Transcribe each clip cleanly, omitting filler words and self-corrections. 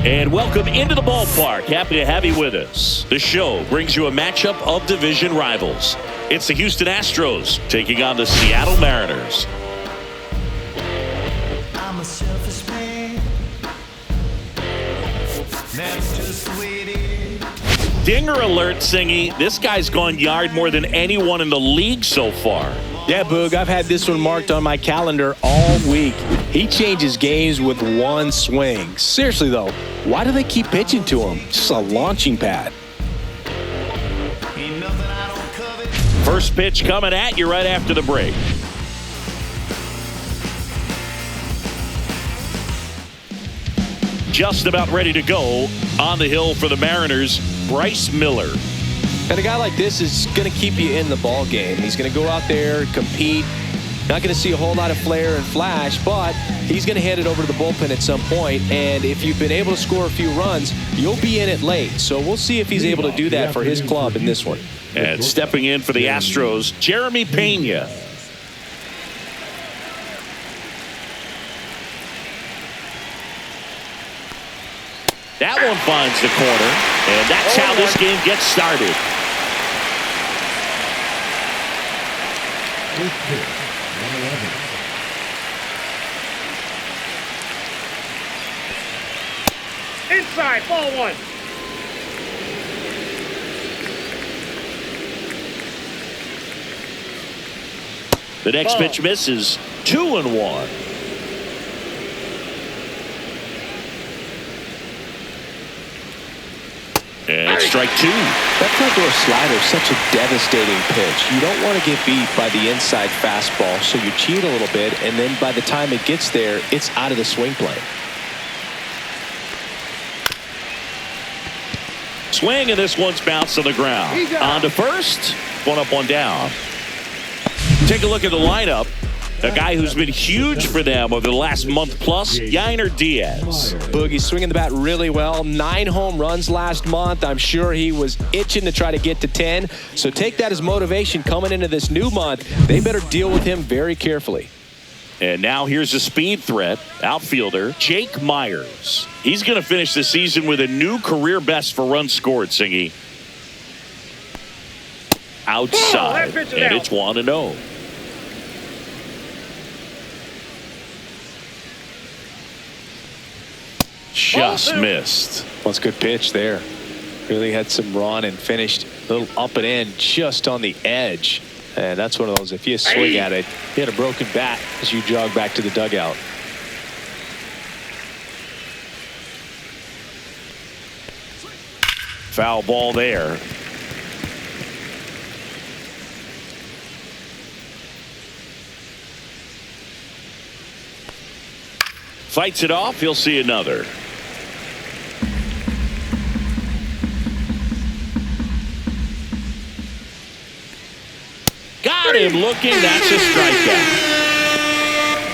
And welcome into the ballpark. Happy to have you with us. The show brings you a matchup of division rivals. It's the Houston Astros taking on the Seattle Mariners. I'm a selfish man. That's just the way it is. Dinger alert, Singy. This guy's gone yard more than anyone in the league so far. Yeah, Boog, I've had this one marked on my calendar all week. He changes games with one swing. Seriously, though, why do they keep pitching to him? Just a launching pad. Ain't nothing I don't covet. First pitch coming at you right after the break. Just about ready to go on the hill for the Mariners, Bryce Miller. And a guy like this is going to keep you in the ball game. He's going to go out there, compete. Not going to see a whole lot of flair and flash, but he's going to hand it over to the bullpen at some point. And if you've been able to score a few runs, you'll be in it late. So we'll see if he's able to do that for his club in this one. And stepping in for the Astros, Jeremy Pena. That one finds the corner, and that's how this game gets started. Inside, ball one. The next pitch misses. 2-1. And strike two. That front-door slider is such a devastating pitch. You don't want to get beat by the inside fastball, so you cheat a little bit, and then by the time it gets there, it's out of the swing plane. Swing, and this one's bounced to the ground. On to first. One up, one down. Take a look at the lineup. A guy who's been huge for them over the last month plus, Yainer Diaz. Boogie's swinging the bat really well. 9 home runs last month. I'm sure he was itching to try to get to 10. So take that as motivation coming into this new month. They better deal with him very carefully. And now here's a speed threat, outfielder Jake Myers. He's going to finish the season with a new career best for runs scored, Singy. Outside, and it's 1-0. Just missed. Well, it's a good pitch there. Really had some run and finished a little up and in just on the edge. And that's one of those, if you swing at it, you had a broken bat as you jog back to the dugout. Foul ball there. Fights it off. He'll see another. Got him looking. That's a strikeout.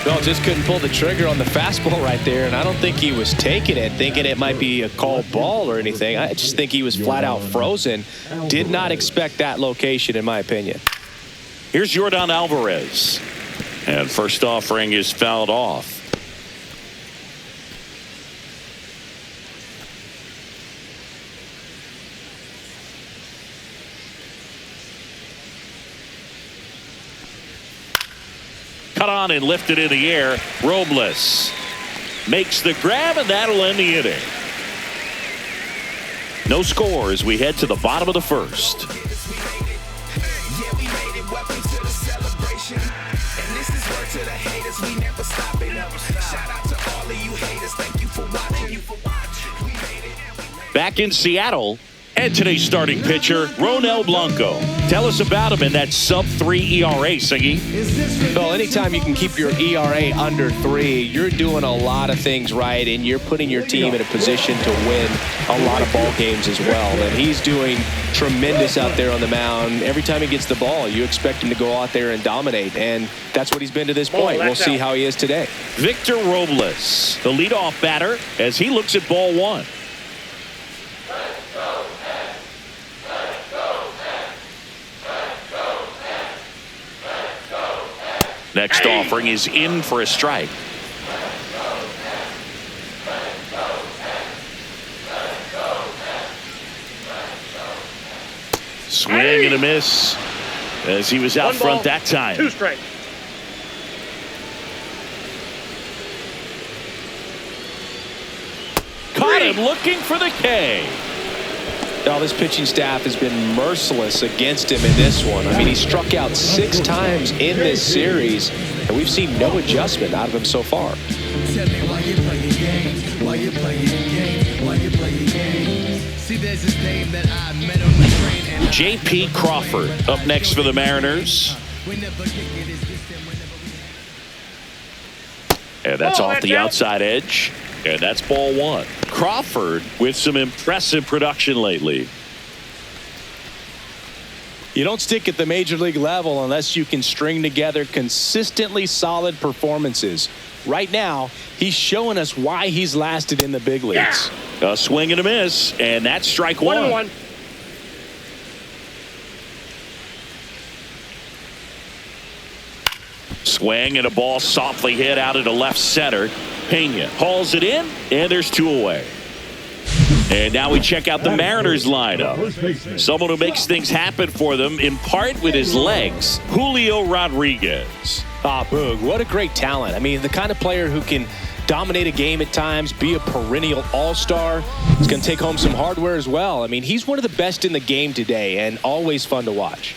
No, just couldn't pull the trigger on the fastball right there, and I don't think he was taking it, thinking it might be a called ball or anything. I just think he was flat out frozen. Did not expect that location, in my opinion. Here's Jordan Alvarez. And first offering is fouled off. Cut on and lifted in the air. Robles makes the grab, and that'll end the inning. No score as we head to the bottom of the first. Back in Seattle, and today's starting pitcher, Ronel Blanco. Tell us about him in that sub-3 ERA, Siggy. Well, anytime you can keep your ERA under 3, you're doing a lot of things right, and you're putting your team in a position to win a lot of ball games as well. And he's doing tremendous out there on the mound. Every time he gets the ball, you expect him to go out there and dominate, and that's what he's been to this point. We'll see how he is today. Victor Robles, the leadoff batter, as he looks at ball one. Next offering is in for a strike. Swing and a miss as he was out front that time. 2 strikes. Caught him looking for the K. Now, this pitching staff has been merciless against him in this one. I mean, he struck out 6 times in this series, and we've seen no adjustment out of him so far. Tell me why you play your game, why you play your game, why you play your game. See, there's this name that I met on the train and J.P. Crawford up next for the Mariners. And that's off the outside edge. And that's ball 1. Crawford with some impressive production lately. You don't stick at the major league level unless you can string together consistently solid performances. Right now, he's showing us why he's lasted in the big leagues. A swing and a miss, and that's strike 1. 1-1. Swing and a ball softly hit out into left center. Pena hauls it in, and there's 2 away. And now we check out the Mariners lineup. Someone who makes things happen for them, in part with his legs, Julio Rodriguez. Ah, Boog, what a great talent. I mean, the kind of player who can dominate a game at times, be a perennial all-star. He's going to take home some hardware as well. I mean, he's one of the best in the game today and always fun to watch.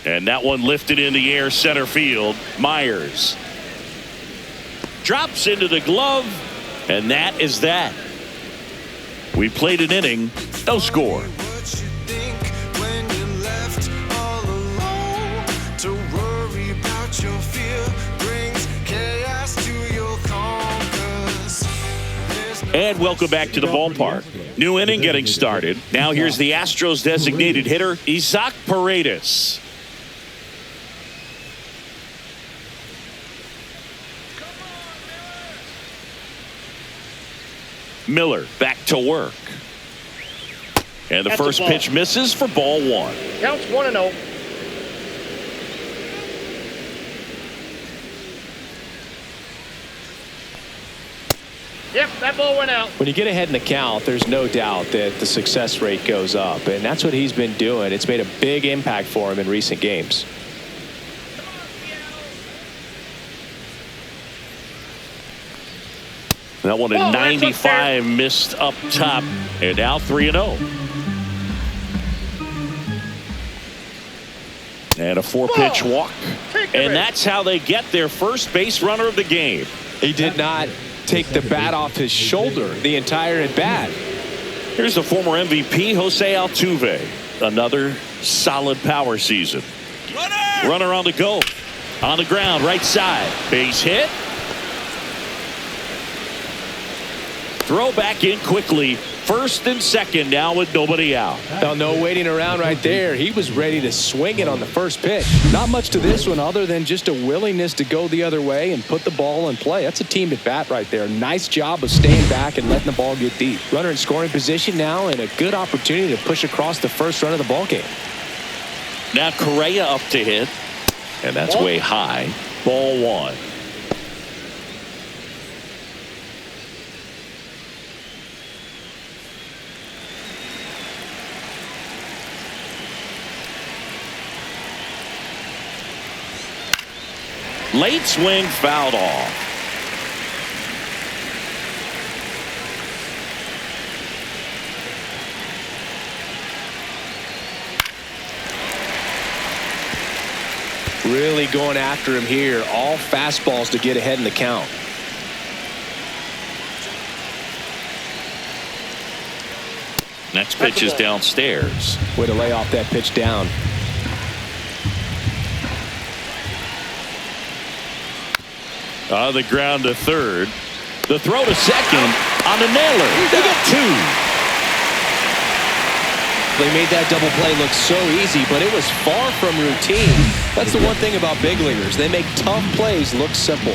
And that one lifted in the air center field. Myers drops into the glove, and that is that. We played an inning, no score. And welcome back to the ballpark. New inning getting started. Now here's the Astros designated hitter, Isaac Paredes. Miller back to work. And the first pitch misses for ball 1. Counts 1-0. Yep, that ball went out. When you get ahead in the count, there's no doubt that the success rate goes up, and that's what he's been doing. It's made a big impact for him in recent games. That one at 95 missed up top, and now 3-0. And a 4-pitch walk. And that's how they get their first base runner of the game. He did not take the bat off his shoulder the entire at bat. Here's the former MVP, Jose Altuve. Another solid power season. Runner on the go. On the ground, right side. Base hit. Throw back in quickly. First and second now with nobody out. No waiting around right there. He was ready to swing it on the first pitch. Not much to this one other than just a willingness to go the other way and put the ball in play. That's a team at bat right there. Nice job of staying back and letting the ball get deep. Runner in scoring position now and a good opportunity to push across the first run of the ball game. Now Correa up to hit. And that's way high. Ball 1. Late swing fouled off. Really going after him here. All fastballs to get ahead in the count. Next pitch is downstairs. Way to lay off that pitch down. On the ground to third. The throw to second on the nailer. They get 2. They made that double play look so easy, but it was far from routine. That's the one thing about big leaguers. They make tough plays look simple.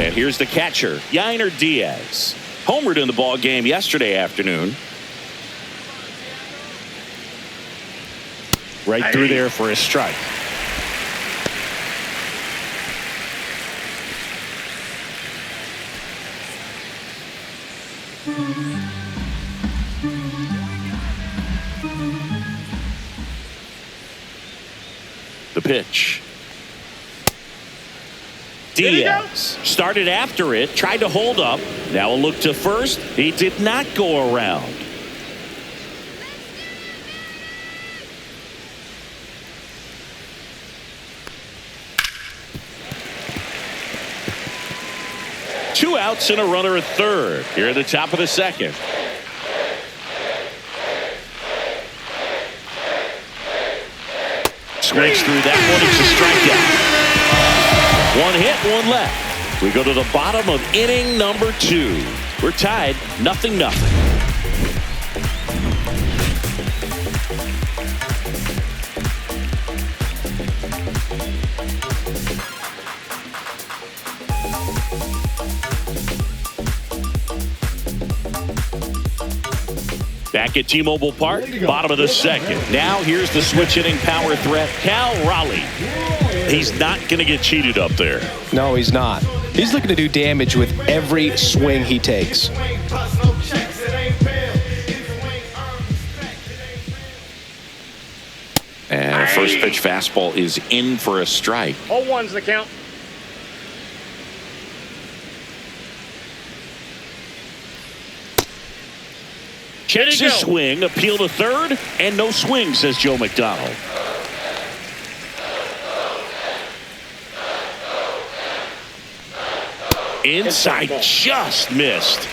And here's the catcher, Yainer Diaz. Homered in the ball game yesterday afternoon. Right through there for a strike. The pitch. Diaz started after it, tried to hold up. Now a look to first. He did not go around. Two outs and a runner at third. Here at the top of the second. Swings through that one. It's a strikeout. One hit, one left. We go to the bottom of inning number 2. We're tied 0-0. Back at T-Mobile Park, bottom of the second. Now here's the switch hitting power threat, Cal Raleigh. He's not going to get cheated up there. No, he's not. He's looking to do damage with every swing he takes. And a first pitch fastball is in for a strike. 0-1's the count. Checks his swing, appeal to third, and no swing, says Joe McDonald. Inside, just missed.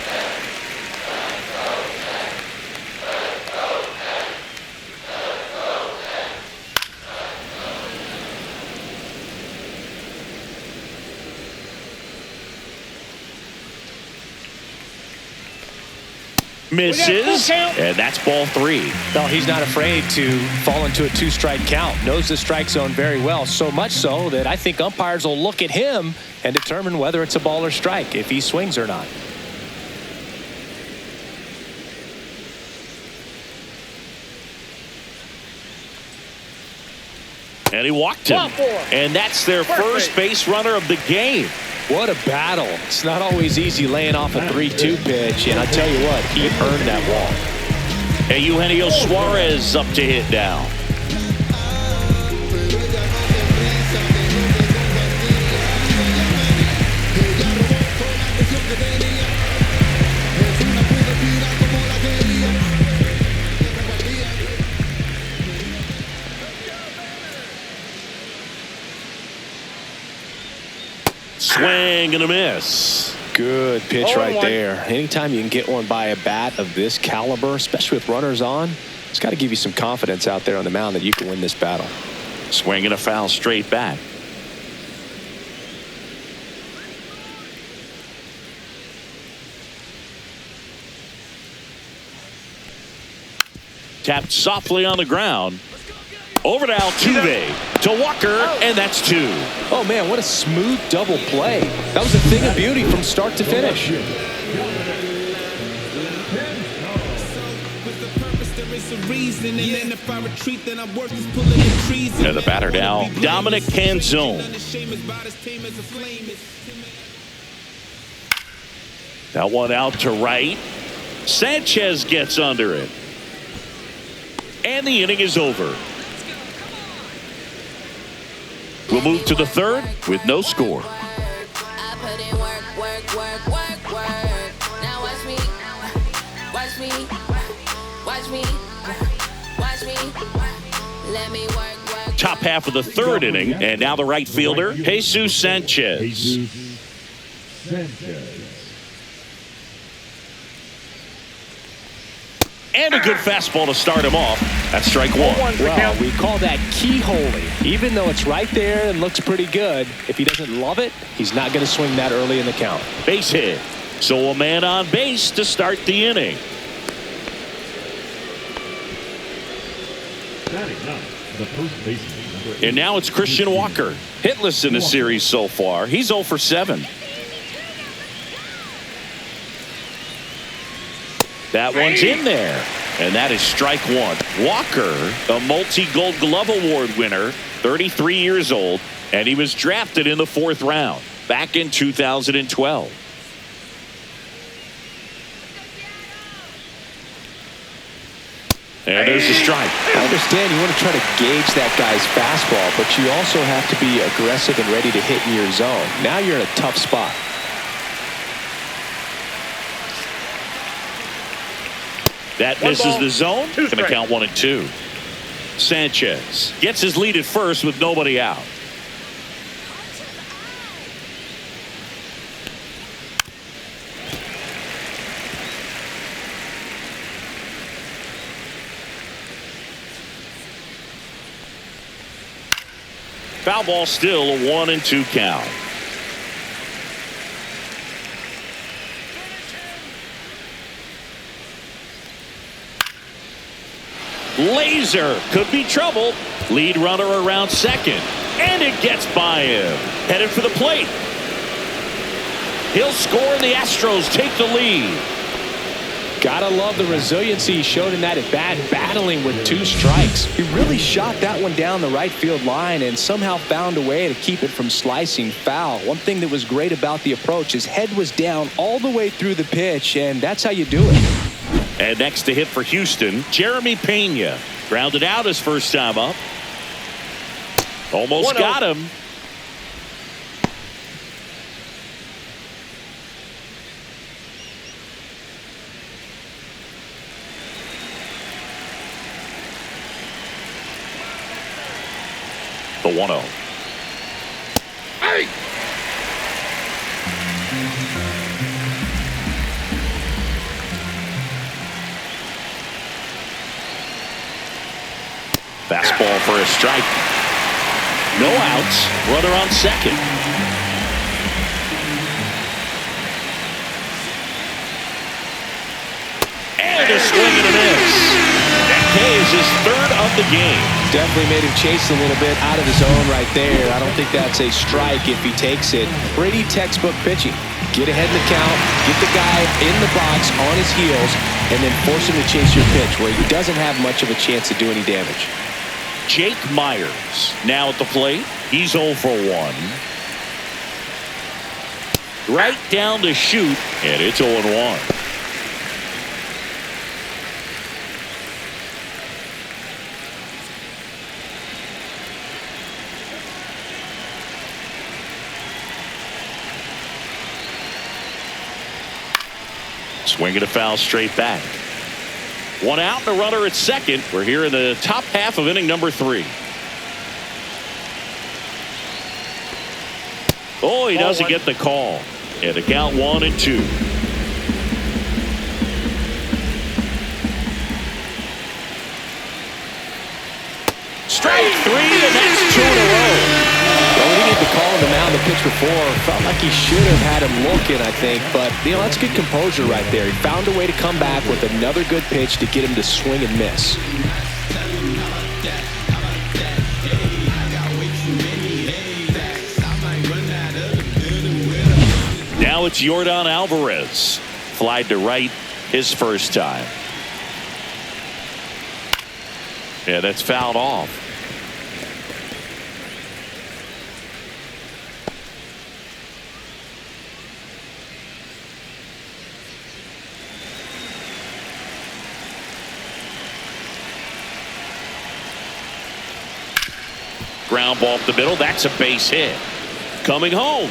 Misses, and that's ball 3. No, he's not afraid to fall into a 2-strike count. Knows the strike zone very well, so much so that I think umpires will look at him and determine whether it's a ball or strike, if he swings or not. And he walked him. And that's their first base runner of the game. What a battle. It's not always easy laying off a 3-2 pitch, and I tell you what, he earned that walk. And Eugenio Suarez up to hit now. Swing and a miss. Good pitch right there. Anytime you can get one by a bat of this caliber, especially with runners on, it's got to give you some confidence out there on the mound that you can win this battle. Swing and a foul straight back. Tapped softly on the ground. Over to Altuve, to Walker, and that's 2. Oh, man, what a smooth double play. That was a thing of beauty from start to finish. And the batter now, Dominic Canzone. That one out to right. Sanchez gets under it. And the inning is over. We'll move to the third with no score. I put in work. Now watch me. Let me work. Top half of the third inning, and now the right fielder, Jesus Sanchez. And a good fastball to start him off. That's strike 1. Well, we call that keyholing. Even though it's right there and looks pretty good, if he doesn't love it, he's not going to swing that early in the count. Base hit. So a man on base to start the inning. And now it's Christian Walker. Hitless in the series so far. He's 0 for 7. That one's in there. And that is strike 1. Walker, a multi-Gold Glove Award winner, 33 years old, and he was drafted in the 4th round back in 2012. And there's the strike. I understand you want to try to gauge that guy's fastball, but you also have to be aggressive and ready to hit in your zone. Now you're in a tough spot. That misses the zone. Going to count 1-2. Sanchez gets his lead at first with nobody out. Foul ball, still a 1-2 count. Laser could be trouble. Lead runner around second, and it gets by him. Headed for the plate. He'll score, and the Astros take the lead. Gotta love the resiliency he showed in that at bat, battling with 2 strikes. He really shot that one down the right field line and somehow found a way to keep it from slicing foul. One thing that was great about the approach, his head was down all the way through the pitch, and that's how you do it. And next to hit for Houston, Jeremy Pena. Grounded out his first time up. Almost got him. The 1-0. Hey! Fastball for a strike. No outs. Runner on second. And a swing and a miss. That pays his third of the game. Definitely made him chase a little bit out of his zone right there. I don't think that's a strike if he takes it. Pretty textbook pitching. Get ahead in the count, get the guy in the box on his heels, and then force him to chase your pitch where he doesn't have much of a chance to do any damage. Jake Myers now at the plate. He's 0 for 1. Right down to shoot, and it's 0-1. Swing and a foul straight back. 1 out and a runner at second. We're here in the top half of inning number 3. Oh, he doesn't get the call. And the count 1-2. Strike 3, and that's 2 in a row. Well, we didn't get the call on the mound the pitch before. Felt like he should have had him looking, I think. But, that's good composure right there. He found a way to come back with another good pitch to get him to swing and miss. Now it's Yordan Alvarez. Flied to right his first time. Yeah, that's fouled off. Ground ball up the middle. That's a base hit. Coming home.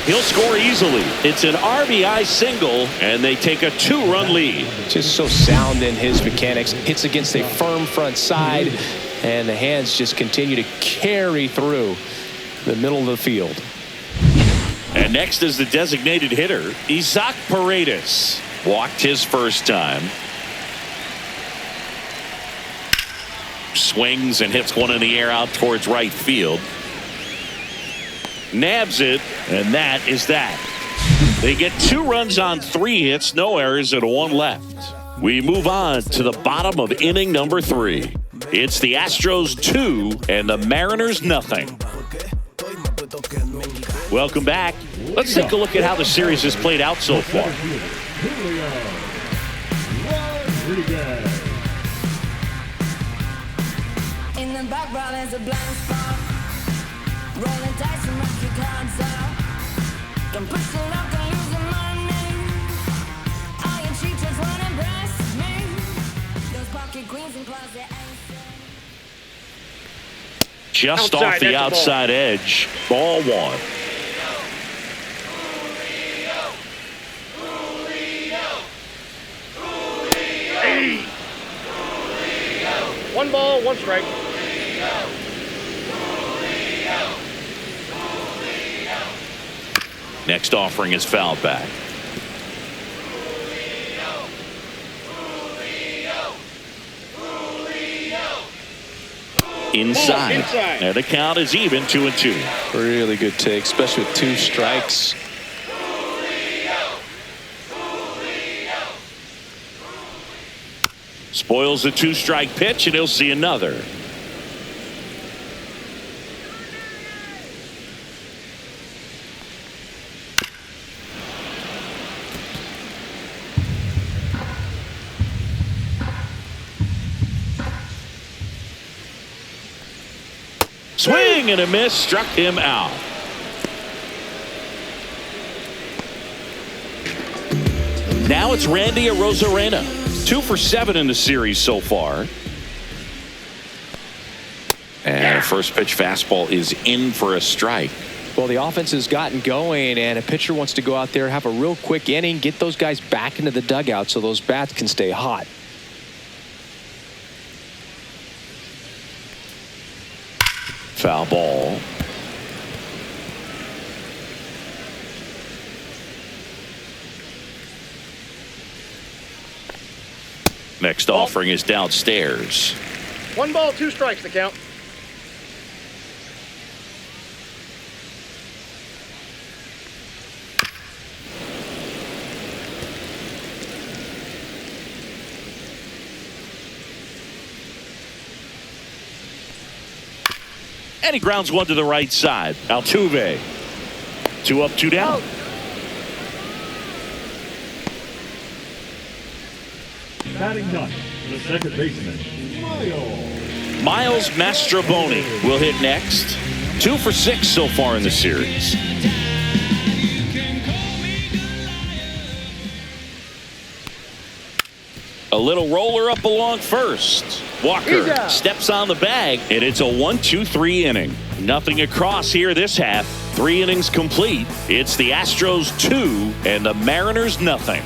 He'll score easily. It's an RBI single, and they take a 2-run lead. Just so sound in his mechanics. Hits against a firm front side, and the hands just continue to carry through the middle of the field. And next is the designated hitter, Isaac Paredes. Walked his first time. Swings and hits one in the air out towards right field. Nabs it, and that is that. They get 2 runs on 3 hits, no errors, and 1 left. We move on to the bottom of inning number 3. It's the Astros 2 and the Mariners nothing. Welcome back. Let's take a look at how the series has played out so far. In the background is a blind spot. Rolling dice and mark your cards out. Don't push the luck and lose the money. All your cheaters wanna impress just Outside, off the that's a ball. outside edge. Ball one. One ball, one strike. Next offering is fouled back. Inside. Inside. And the count is even, 2-2. Really good take, especially with 2 strikes. Spoils the 2-strike pitch, and he'll see another. Swing and a miss, struck him out. Now it's Randy Arozarena. 2 for 7 in the series so far. And first pitch fastball is in for a strike. Well, the offense has gotten going, and a pitcher wants to go out there, have a real quick inning, get those guys back into the dugout so those bats can stay hot. Foul ball. Next offering is downstairs. One ball, 2 strikes, the count. And he grounds one to the right side. Altuve. 2 up, 2 down. Batting ninth, the second baseman, Miles Mastrobuoni will hit next. 2 for 6 so far in the series. A little roller up along first. Walker steps on the bag, and it's a 1-2-3 inning. Nothing across here this half. 3 innings complete. It's the Astros 2 and the Mariners nothing.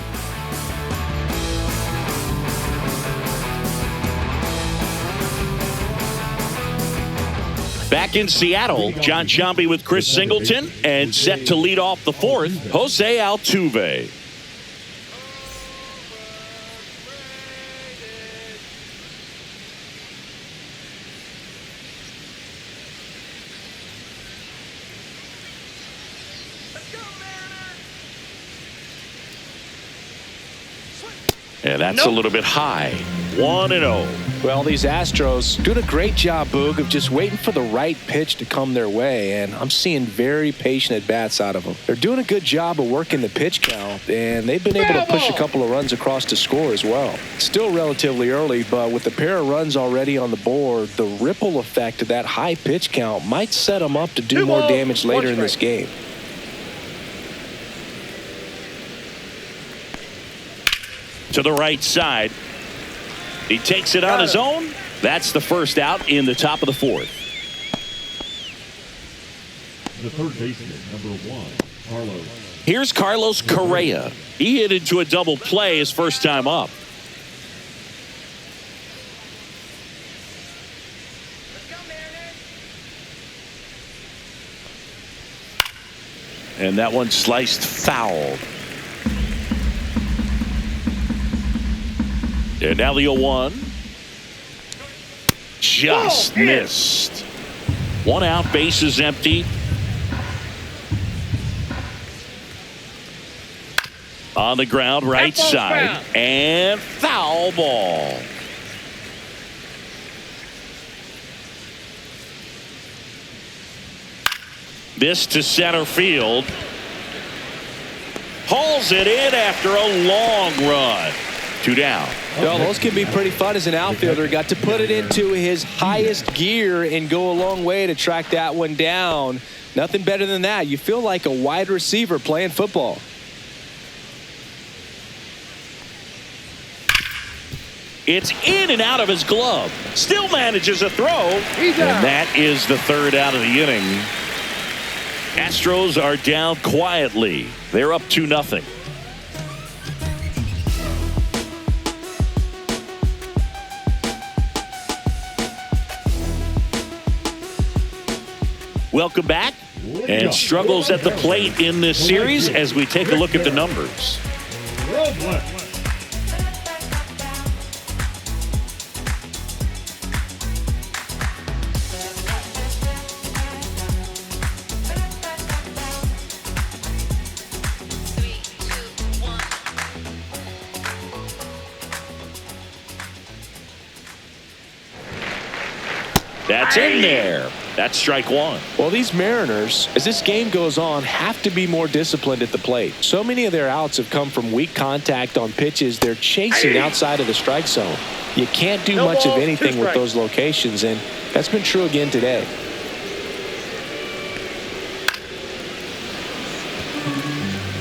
Back in Seattle, John Sciambi with Chris Singleton, and set to lead off the 4th, Jose Altuve. And that's a little bit high. 1-0. Well, these Astros doing a great job, Boog, of just waiting for the right pitch to come their way, and I'm seeing very patient at-bats out of them. They're doing a good job of working the pitch count, and they've been able to push a couple of runs across to score as well. Still relatively early, but with the pair of runs already on the board, the ripple effect of that high pitch count might set them up to do more damage later in this game. To the right side. He takes it on his own. That's the first out in the top of the 4th. the third baseman, number 1, Carlos. Here's Carlos Correa. He hit into a double play his first time up. And that one sliced foul. And now the 0-1. Just missed. 1 out, bases empty. On the ground, right side. And foul ball. This to center field. Hauls it in after a long run. 2 down. Well, those can be pretty fun as an outfielder. Got to put it into his highest gear and go a long way to track that one down. Nothing better than that. You feel like a wide receiver playing football. It's in and out of his glove. Still manages a throw. And that is the third out of the inning. Astros are down quietly. They're up 2-0. Welcome back. And struggles at the plate in this series as we take a look at the numbers. That's in there. That's strike one. Well, these Mariners, as this game goes on, have to be more disciplined at the plate. So many of their outs have come from weak contact on pitches they're chasing outside of the strike zone. You can't do much of anything with those locations, and that's been true again today.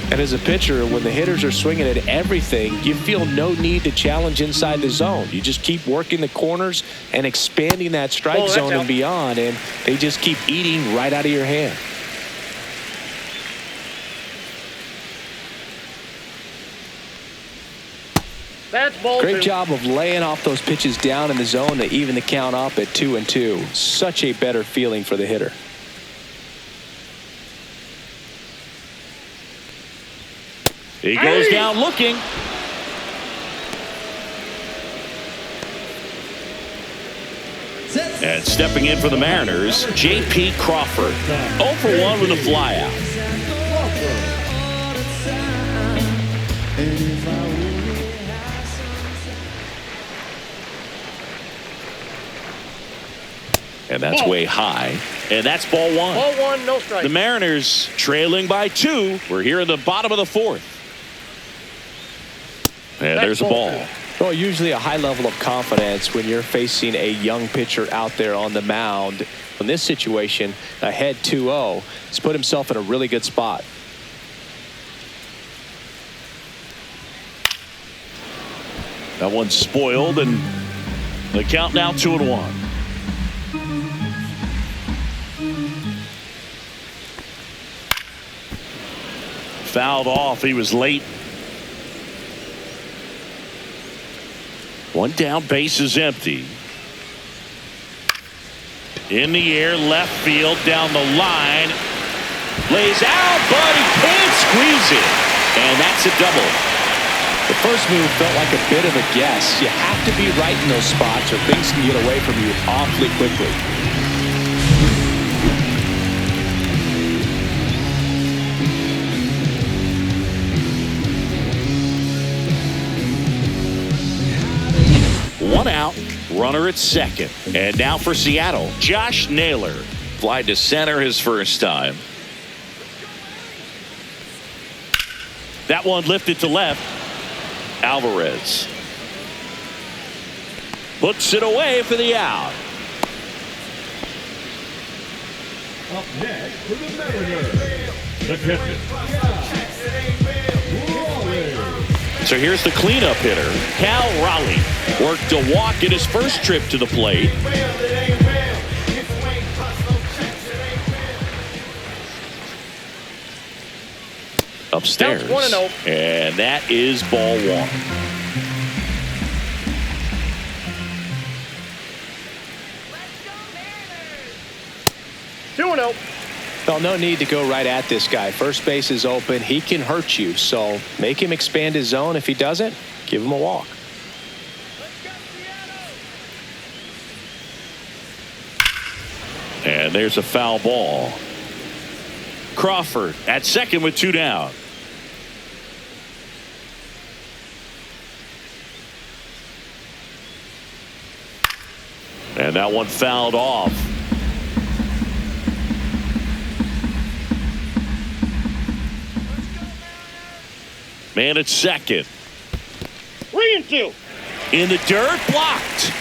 And as a pitcher, when the hitters are swinging at everything, you feel no need to challenge inside the zone. You just keep working the corners and expanding that strike zone and beyond, and they just keep eating right out of your hand. That's ball Great two. job of laying off those pitches down in the zone to even the count up at 2-2. Such a better feeling for the hitter. He goes down looking. And stepping in for the Mariners, J.P. Crawford. 0 for 1 with a flyout. And that's way high. And that's ball one. Ball one, no strike. The Mariners trailing by 2. We're here in the bottom of the 4th. And there's a ball. Well, usually a high level of confidence when you're facing a young pitcher out there on the mound. In this situation, ahead 2-0, he's put himself in a really good spot. That one's spoiled, and the count now 2-1. Fouled off. He was late. One down, base is empty. In the air, left field, down the line. Lays out, but he can't squeeze it. And that's a double. The first move felt like a bit of a guess. You have to be right in those spots or things can get away from you awfully quickly. One out, runner at second. And now for Seattle, Josh Naylor. Fly to center his first time. That one lifted to left. Alvarez puts it away for the out. Up next for the Mariners, the catcher. So here's the cleanup hitter, Cal Raleigh. Worked a walk in his first trip to the plate. Upstairs. Counts 1-0. And that is ball one. Let's go, 2-0. Well, no need to go right at this guy. First base is open. He can hurt you. So make him expand his zone. If he doesn't, give him a walk. And there's a foul ball. Crawford at second with 2 down. And that one fouled off. Man at second. 3-2. In the dirt, blocked.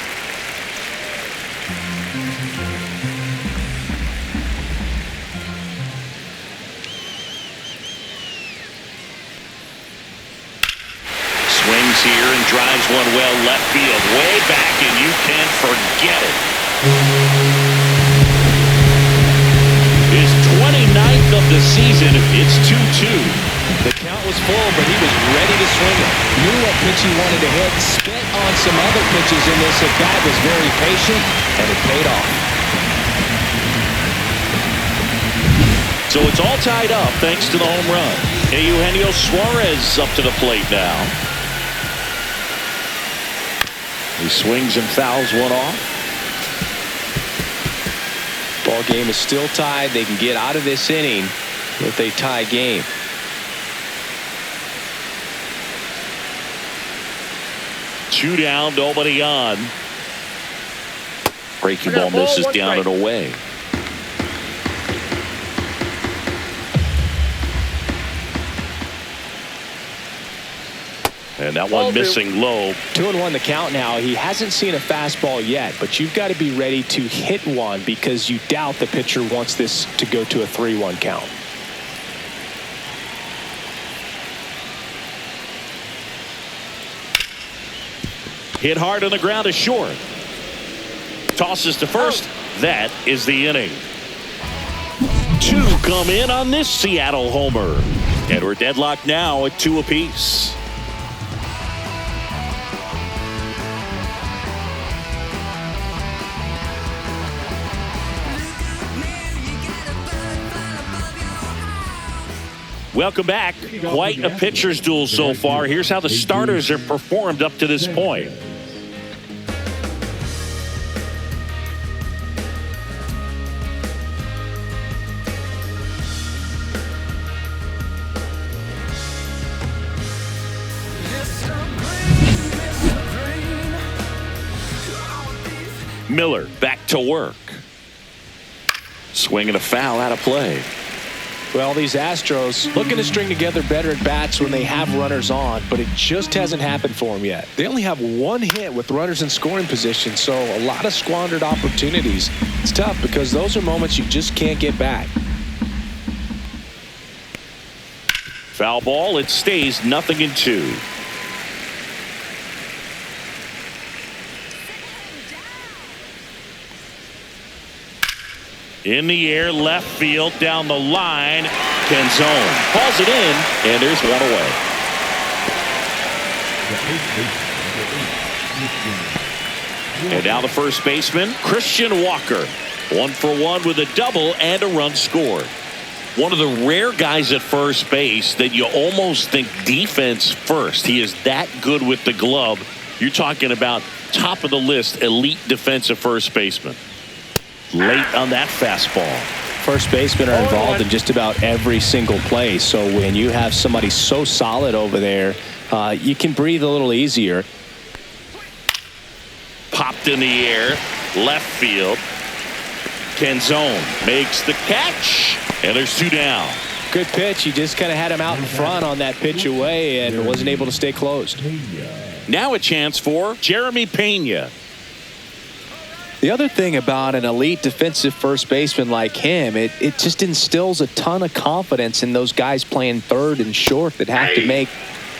Swings here and drives one well left field, way back, and you can't forget it. His 29th of the season. It's 2-2. The count was full, but he was ready to swing it. Knew what pitch he wanted to hit. Spent on some other pitches in this at-bat. Was very patient, and it paid off. So it's all tied up thanks to the home run. And Eugenio Suarez up to the plate now. He swings and fouls one off. Ball game is still tied. They can get out of this inning with a tie game. Two down, nobody on. Breaking ball misses down and away. And that one missing low. 2-1 the count now. He hasn't seen a fastball yet, but you've got to be ready to hit one because you doubt the pitcher wants this to go to a 3-1 count. Hit hard on the ground to short. Tosses to first. That is the inning. Two come in on this Seattle homer. And we're deadlocked now at 2 apiece. Welcome back. Quite a pitcher's duel so far. Here's how the starters have performed up to this point. Miller back to work. Swinging a foul out of play. Well, these Astros looking to string together better at bats when they have runners on, but it just hasn't happened for them yet. They only have one hit with runners in scoring position, so a lot of squandered opportunities. It's tough because those are moments you just can't get back. Foul ball. It stays 0-2. In the air, left field, down the line. Canzone calls it in, and there's one away. And now the first baseman, Christian Walker. 1 for 1 with a double and a run scored. One of the rare guys at first base that you almost think defense first. He is that good with the glove. You're talking about top of the list, elite defensive first baseman. Late on that fastball. First basemen are involved in just about every single play. So when you have somebody so solid over there, you can breathe a little easier. Popped in the air, left field. Canzone makes the catch, and there's 2 down. Good pitch. He just kind of had him out in front on that pitch away and wasn't able to stay closed. Now a chance for Jeremy Pena. The other thing about an elite defensive first baseman like him, it just instills a ton of confidence in those guys playing third and short that have to make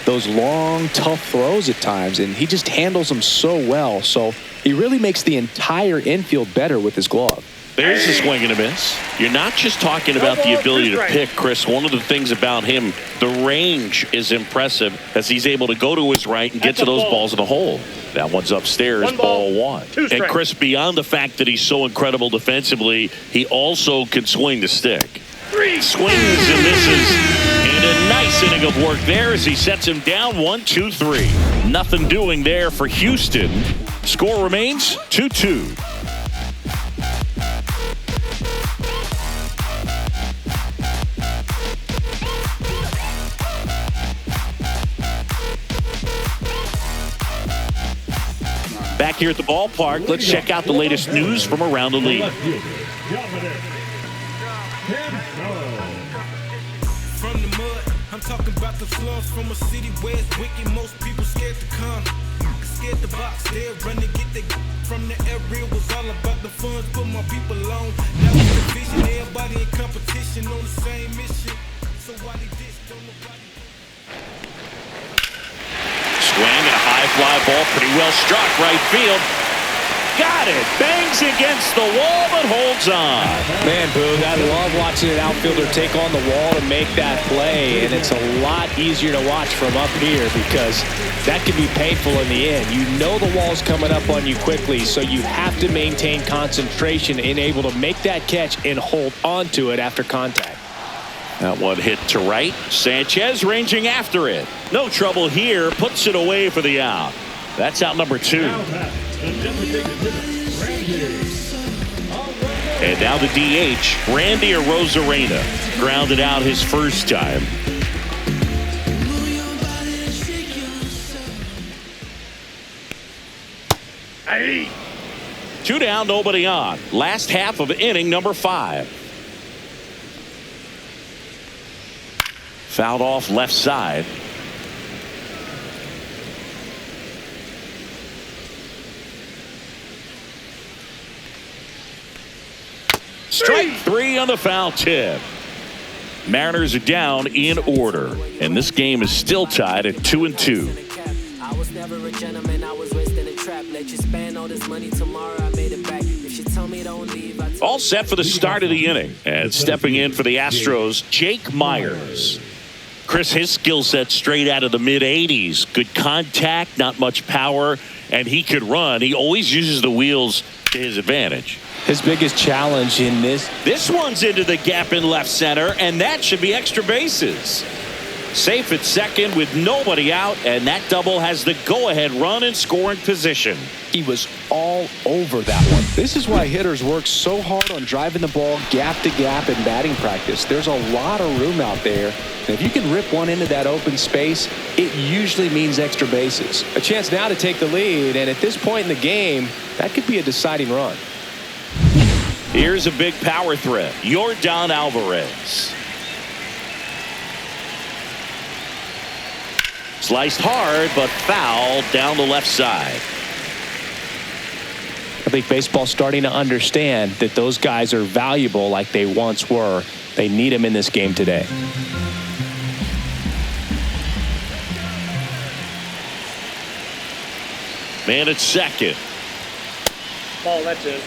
those long, tough throws at times. And he just handles them so well. So he really makes the entire infield better with his glove. There's a swing and a miss. You're not just talking about the ability to pick, Chris. One of the things about him, the range is impressive as he's able to go to his right and get to those balls in the hole. That one's upstairs, ball 1. And Chris, beyond the fact that he's so incredible defensively, he also can swing the stick. Swings and misses. And a nice inning of work there as he sets him down 1-2-3. Nothing doing there for Houston. Score remains 2-2. Back here at the ballpark, let's check out the latest news from around the league. From the mud, I'm talking about the slums from a city where it's wicked. Most people scared to come, scared to box. They're running, get the from the area was all about the funds. Put my people on. Now it's the vision, everybody in competition on the same mission. So why they dish, don't nobody. Swing and a fly ball, pretty well struck, right field. Got it. Bangs against the wall, but holds on. Man, Boog, I love watching an outfielder take on the wall to make that play, and it's a lot easier to watch from up here because that can be painful in the end. You know the wall's coming up on you quickly, so you have to maintain concentration and able to make that catch and hold on to it after contact. That one hit to right. Sanchez ranging after it. No trouble here. Puts it away for the out. That's out number 2. And now the DH, Randy Arozarena, grounded out his first time. Hey. 2 down, nobody on. Last half of inning number 5. Fouled off left side. Strike 3 on the foul tip. Mariners are down in order, and this game is still tied at 2-2. I was never a gentleman, I was raised in a trap. Let you spend all this money tomorrow, I made it back. If you tell me don't leave, all set for the start of the inning, and stepping in for the Astros, Jake Myers. Chris, his skill set straight out of the mid-80s. Good contact, not much power, and he could run. He always uses the wheels to his advantage. His biggest challenge in this one's into the gap in left center, and that should be extra bases. Safe at second with nobody out, and that double has the go-ahead run in scoring position. He was all over that one. This is why hitters work so hard on driving the ball gap to gap in batting practice. There's a lot of room out there. And if you can rip one into that open space, it usually means extra bases. A chance now to take the lead, and at this point in the game, that could be a deciding run. Here's a big power threat. Yordan Alvarez. Sliced hard, but foul down the left side. I think baseball's starting to understand that those guys are valuable like they once were. They need them in this game today. Man at second. Ball, that's it.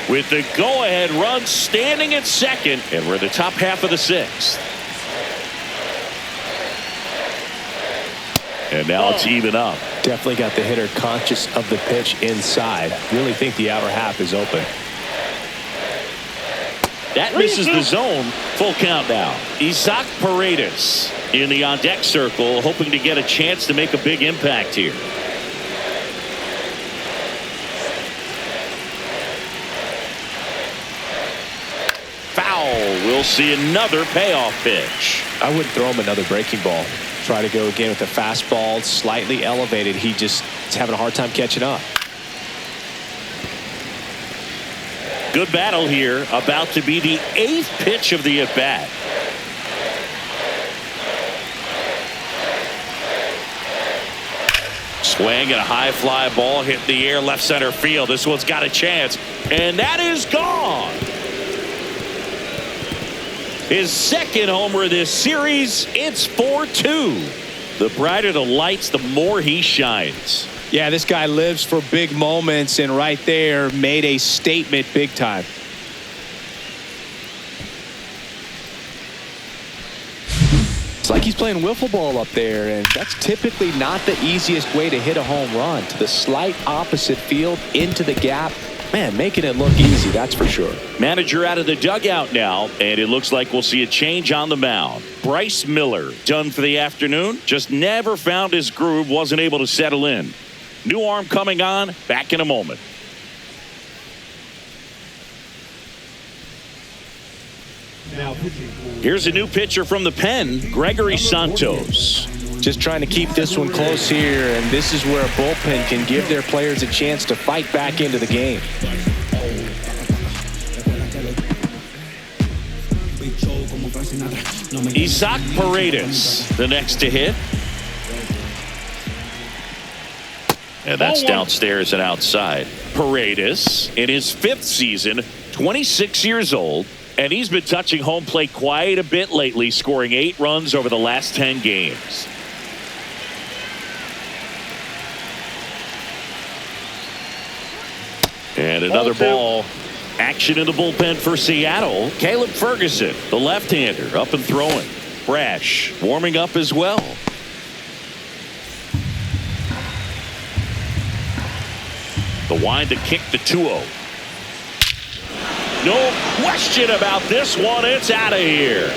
With the go-ahead run standing at second, and we're in the top half of the 6th. And now it's even up. Definitely got the hitter conscious of the pitch inside. Really think the outer half is open. That misses the zone. Full count now. Isaac Paredes in the on-deck circle, hoping to get a chance to make a big impact here. We'll see another payoff pitch. I wouldn't throw him another breaking ball. Try to go again with the fastball slightly elevated. He just is having a hard time catching up. Good battle here. About to be the 8th pitch of the at-bat. Swing and a high fly ball hit the air left center field. This one's got a chance, and that is gone. His second homer this series. It's 4-2. The brighter the lights, the more he shines. Yeah, this guy lives for big moments, and right there made a statement big time. It's like he's playing wiffle ball up there, and that's typically not the easiest way to hit a home run. To the slight opposite field, into the gap. Man, making it look easy, that's for sure. Manager out of the dugout now, and it looks like we'll see a change on the mound. Bryce Miller, done for the afternoon. Just never found his groove, wasn't able to settle in. New arm coming on, back in a moment. Here's a new pitcher from the pen, Gregory Santos. Just trying to keep this one close here, and this is where a bullpen can give their players a chance to fight back into the game. Isaac Paredes, the next to hit. And that's downstairs and outside. Paredes in his 5th season, 26 years old, and he's been touching home plate quite a bit lately, scoring 8 runs over the last 10 games. And another ball. Action in the bullpen for Seattle. Caleb Ferguson, the left-hander, up and throwing. Brash warming up as well. The wind to kick the 2-0. No question about this one. It's out of here.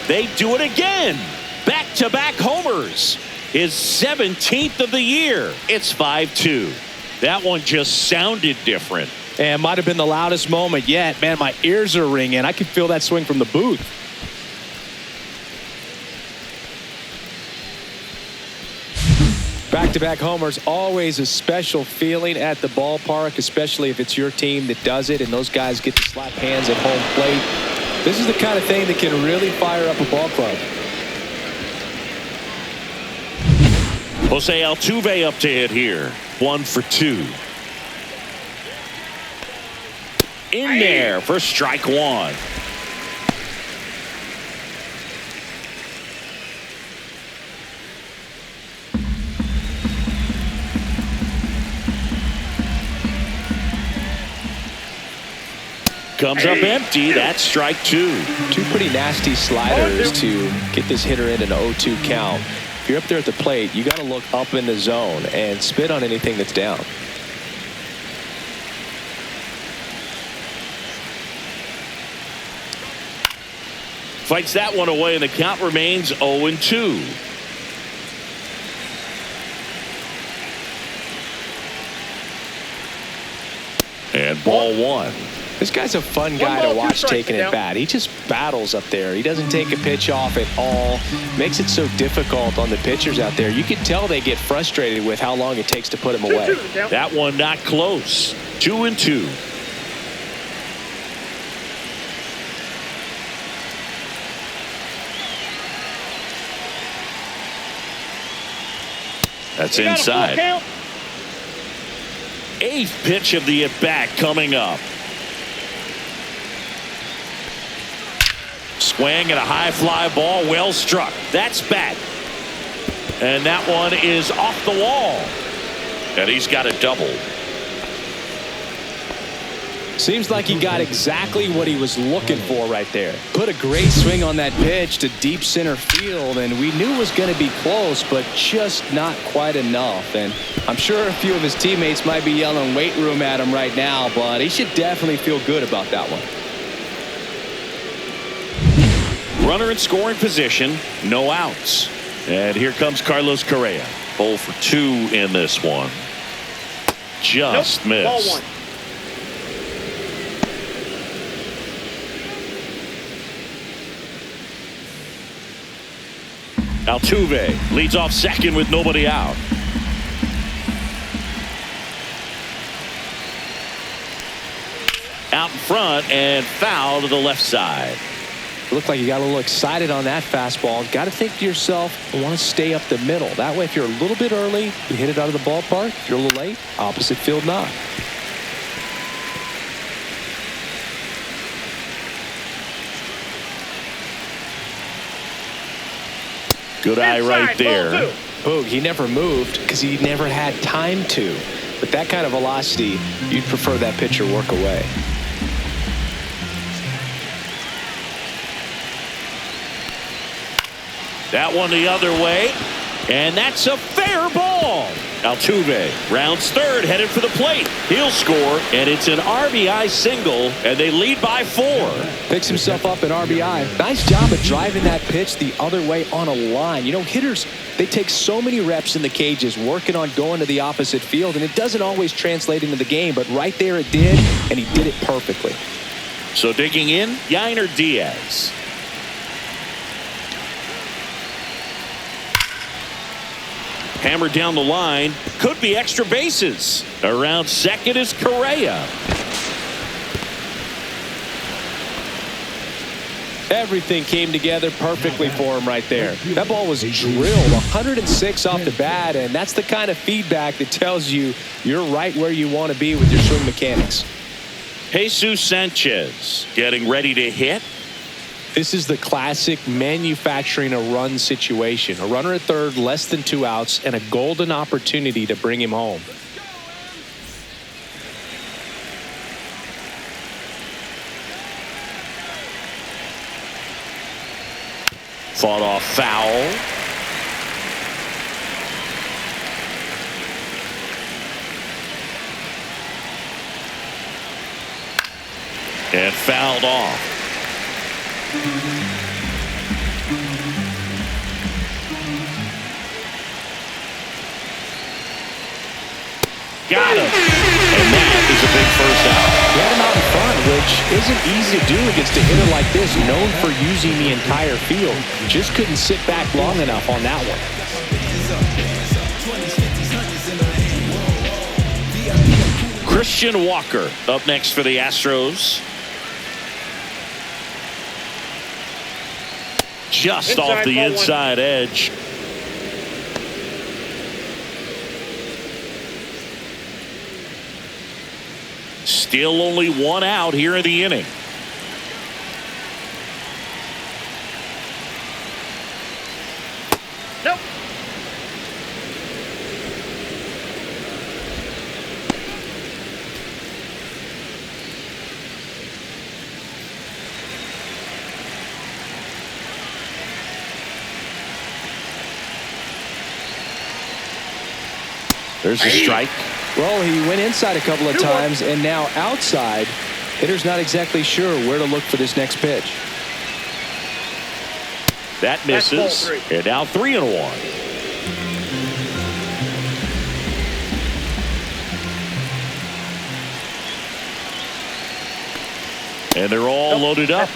They do it again. Back-to-back homers. His 17th of the year. It's 5-2. That one just sounded different. And might have been the loudest moment yet. Man, my ears are ringing. I can feel that swing from the booth. Back-to-back homers, always a special feeling at the ballpark, especially if it's your team that does it and those guys get to slap hands at home plate. This is the kind of thing that can really fire up a ball club. Jose Altuve up to hit here. 1 for 2. In there for strike 1. Comes up empty. That's strike 2. 2 pretty nasty sliders to get this hitter in an 0-2 count. If you're up there at the plate, you got to look up in the zone and spit on anything that's down. Fights that one away, and the count remains 0-2. And ball 1. This guy's a fun guy to watch taking it bat. He just battles up there. He doesn't take a pitch off at all. Makes it so difficult on the pitchers out there. You can tell they get frustrated with how long it takes to put him away. That one not close. 2-2. That's inside. 8th pitch of the at-bat coming up. Swing and a high fly ball, well struck. That's bat. And that one is off the wall. And he's got a double. Seems like he got exactly what he was looking for right there. Put a great swing on that pitch to deep center field, and we knew it was going to be close, but just not quite enough. And I'm sure a few of his teammates might be yelling weight room at him right now, but he should definitely feel good about that one. Runner in scoring position, no outs. And here comes Carlos Correa. 0 for 2 in this one. Just missed. Ball 1. Altuve leads off second with nobody out. Out in front and foul to the left side. Looked like you got a little excited on that fastball. Got to think to yourself, I want to stay up the middle. That way, if you're a little bit early, you hit it out of the ballpark. If you're a little late, opposite field knock. Good eye right there. Boog, he never moved because he never had time to. With that kind of velocity, you'd prefer that pitcher work away. That one the other way, and that's a fair ball. Altuve rounds third, headed for the plate. He'll score, and it's an RBI single, and they lead by 4. Picks himself up an RBI. Nice job of driving that pitch the other way on a line. You know, hitters, they take so many reps in the cages working on going to the opposite field, and it doesn't always translate into the game, but right there it did, and he did it perfectly. So digging in, Yainer Diaz. Hammered down the line. Could be extra bases. Around second is Correa. Everything came together perfectly for him right there. That ball was drilled 106 off the bat, and that's the kind of feedback that tells you you're right where you want to be with your swing mechanics. Jesus Sanchez getting ready to hit. This is the classic manufacturing a run situation. A runner at third, less than 2 outs, and a golden opportunity to bring him home. Fought off foul. And fouled off. Got him. And that is a big first out. Get him out in front, which isn't easy to do against a hitter like this, known for using the entire field. Just couldn't sit back long enough on that one. Christian Walker up next for the Astros. Just off the inside edge. Still only 1 out here in the inning. Nope. There's a strike. Well, he went inside a couple of times, and now outside. Hitter's not exactly sure where to look for this next pitch. That misses. And now 3-1. And they're all loaded up.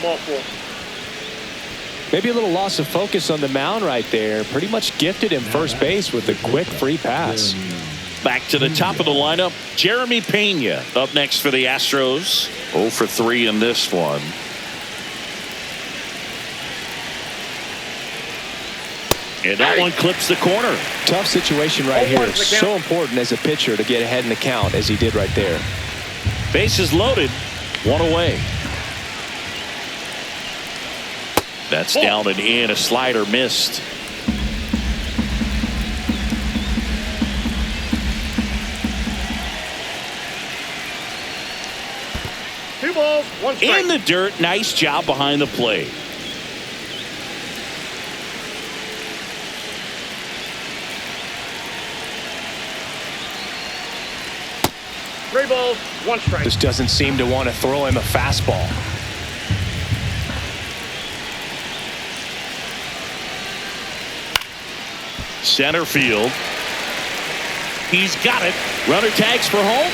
Maybe a little loss of focus on the mound right there. Pretty much gifted him first base with a quick free pass. Back to the top of the lineup, Jeremy Pena up next for the Astros. 0 for 3 in this one. And that one clips the corner. Tough situation right here. It's so important as a pitcher to get ahead in the count as he did right there. Bases loaded, 1 away. That's down and in. A slider missed. Two balls, 1 strike. In the dirt. Nice job behind the plate. Three balls, 1 strike. Just doesn't seem to want to throw him a fastball. Center field. He's got it. Runner tags for home.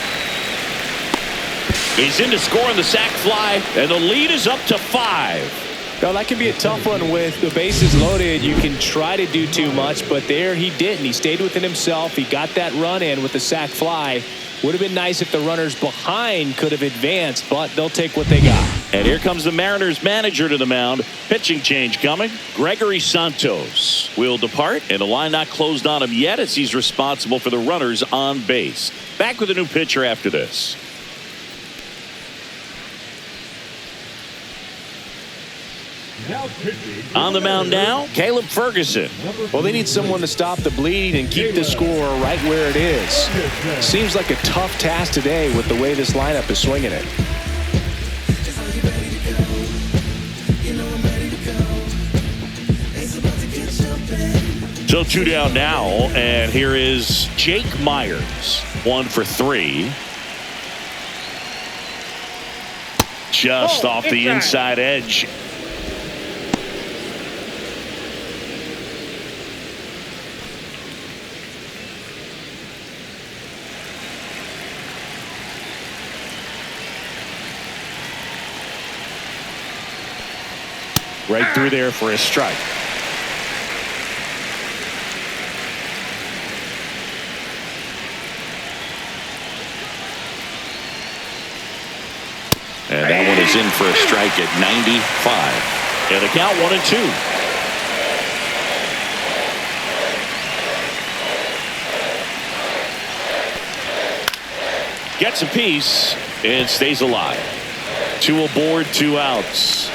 He's in to score on the sac fly, and the lead is up to 5. Now, that can be a tough one with the bases loaded. You can try to do too much, but there he didn't. He stayed within himself. He got that run in with the sac fly. Would have been nice if the runners behind could have advanced, but they'll take what they got. And here comes the Mariners manager to the mound. Pitching change coming. Gregory Santos will depart, and the line not closed on him yet as he's responsible for the runners on base. Back with a new pitcher after this. On the mound now, Caleb Ferguson. Well, they need someone to stop the bleed and keep the score right where it is. Seems like a tough task today with the way this lineup is swinging it. So 2 down now, and here is Jake Myers. 1 for 3. Just off the inside edge. Right through there for a strike. And that one is in for a strike at 95. And the count 1-2. Gets a piece and stays alive. 2 aboard, 2 outs.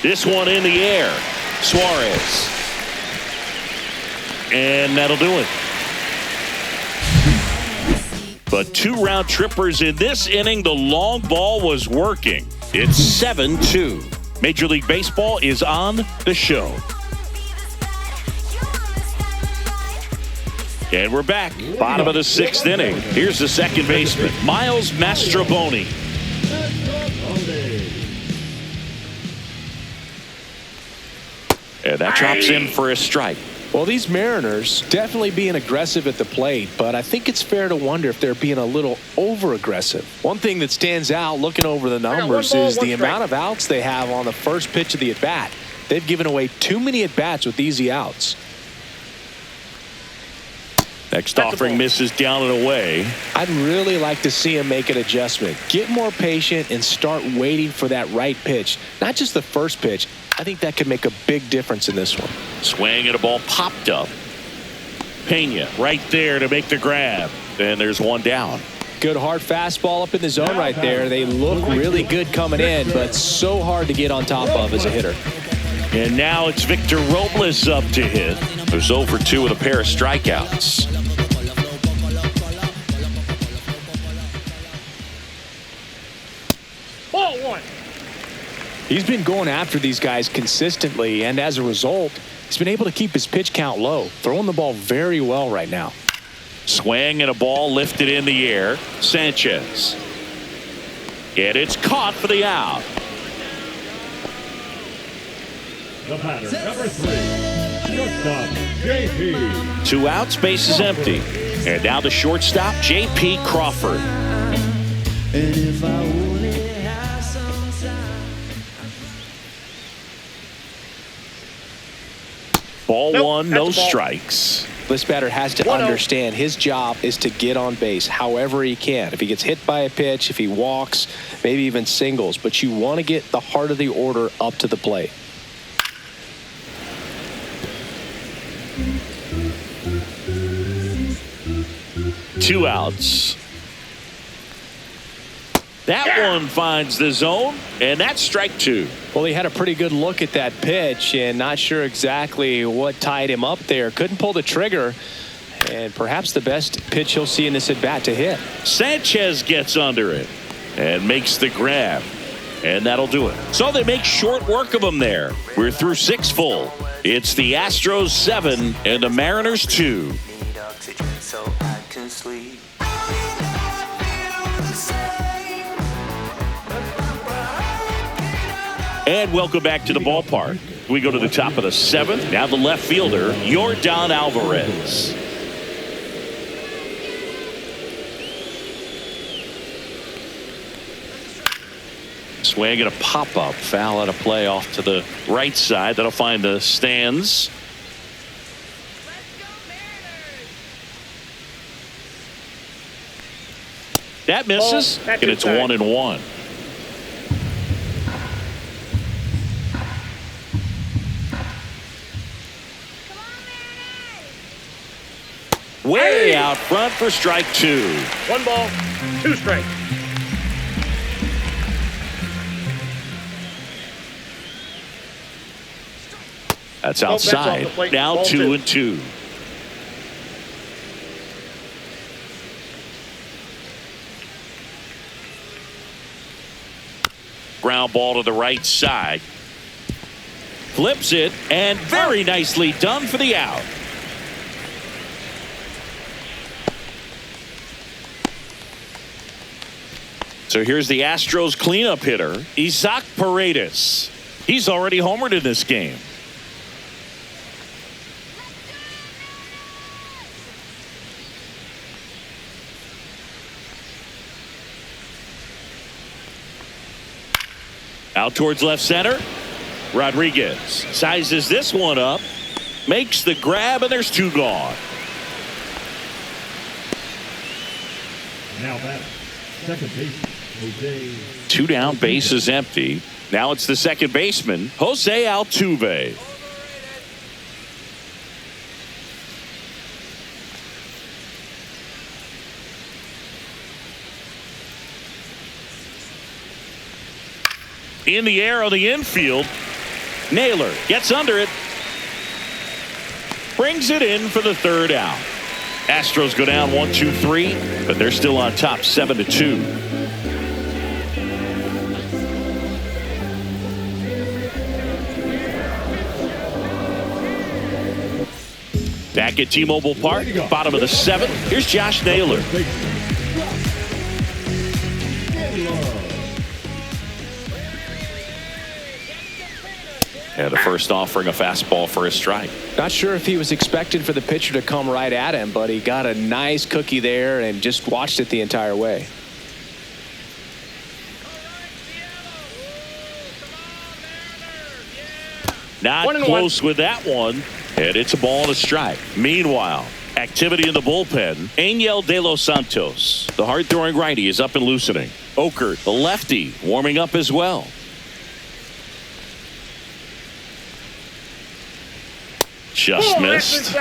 This one in the air. Suarez. And that'll do it. But 2 round trippers in this inning. The long ball was working. It's 7-2. Major League Baseball is on the show. And we're back. Bottom of the 6th inning. Here's the second baseman, Miles Mastrobuoni. And that drops in for a strike. Well, these Mariners definitely being aggressive at the plate, but I think it's fair to wonder if they're being a little over-aggressive. One thing that stands out looking over the numbers is the amount of outs they have on the first pitch of the at-bat. They've given away too many at-bats with easy outs. Next offering misses down and away. I'd really like to see him make an adjustment. Get more patient and start waiting for that right pitch. Not just the first pitch. I think that could make a big difference in this one. Swing and a ball popped up. Pena right there to make the grab. And there's one down. Good hard fastball up in the zone right there. They look really good coming in, but so hard to get on top of as a hitter. And now it's Victor Robles up to hit. Who's 0 for 2 with a pair of strikeouts. Ball 1. He's been going after these guys consistently, and as a result, he's been able to keep his pitch count low, throwing the ball very well right now. Swing and a ball lifted in the air. Sanchez. And it's caught for the out. The batter, number 3, shortstop, JP. 2 outs, base is empty. And now the shortstop, J.P. Crawford. Ball 1, no strikes. This batter has to understand his job is to get on base however he can. If he gets hit by a pitch, if he walks, maybe even singles. But you want to get the heart of the order up to the plate. Two outs. That one finds the zone, and that's strike 2. Well, he had a pretty good look at that pitch and not sure exactly what tied him up there. Couldn't pull the trigger, and perhaps the best pitch he'll see in this at-bat to hit. Sanchez gets under it and makes the grab, and that'll do it. So they make short work of him there. We're through 6 full. It's the Astros 7 and the Mariners 2. And welcome back to the ballpark. We go to the top of the 7th. Now the left fielder, Yordan Alvarez. Swing and a pop-up. Foul out of play off to the right side. That'll find the stands. That misses, and it's 1-1. Way out front for strike 2. 1 ball, 2 strikes. That's outside. Now 2-2. Ground ball to the right side. Flips it, and very nicely done for the out. So here's the Astros cleanup hitter, Isaac Paredes. He's already homered in this game. Out towards left center. Rodriguez sizes this one up, makes the grab, and there's 2 gone. Now batter, Second baseman, Jose. 2 down, bases empty. Now it's the second baseman, Jose Altuve. In the air on the infield. Naylor gets under it. Brings it in for the third out. Astros go down 1-2-3, but they're still on top 7-2. Back at T-Mobile Park, bottom of the 7th. Here's Josh Naylor. And the first offering, a fastball for a strike. Not sure if he was expecting for the pitcher to come right at him, but he got a nice cookie there and just watched it the entire way. Not close with that one. And it's a ball and a strike. Meanwhile, activity in the bullpen. Angel De Los Santos, the hard-throwing righty, is up and loosening. Okert, the lefty, warming up as well. Just missed.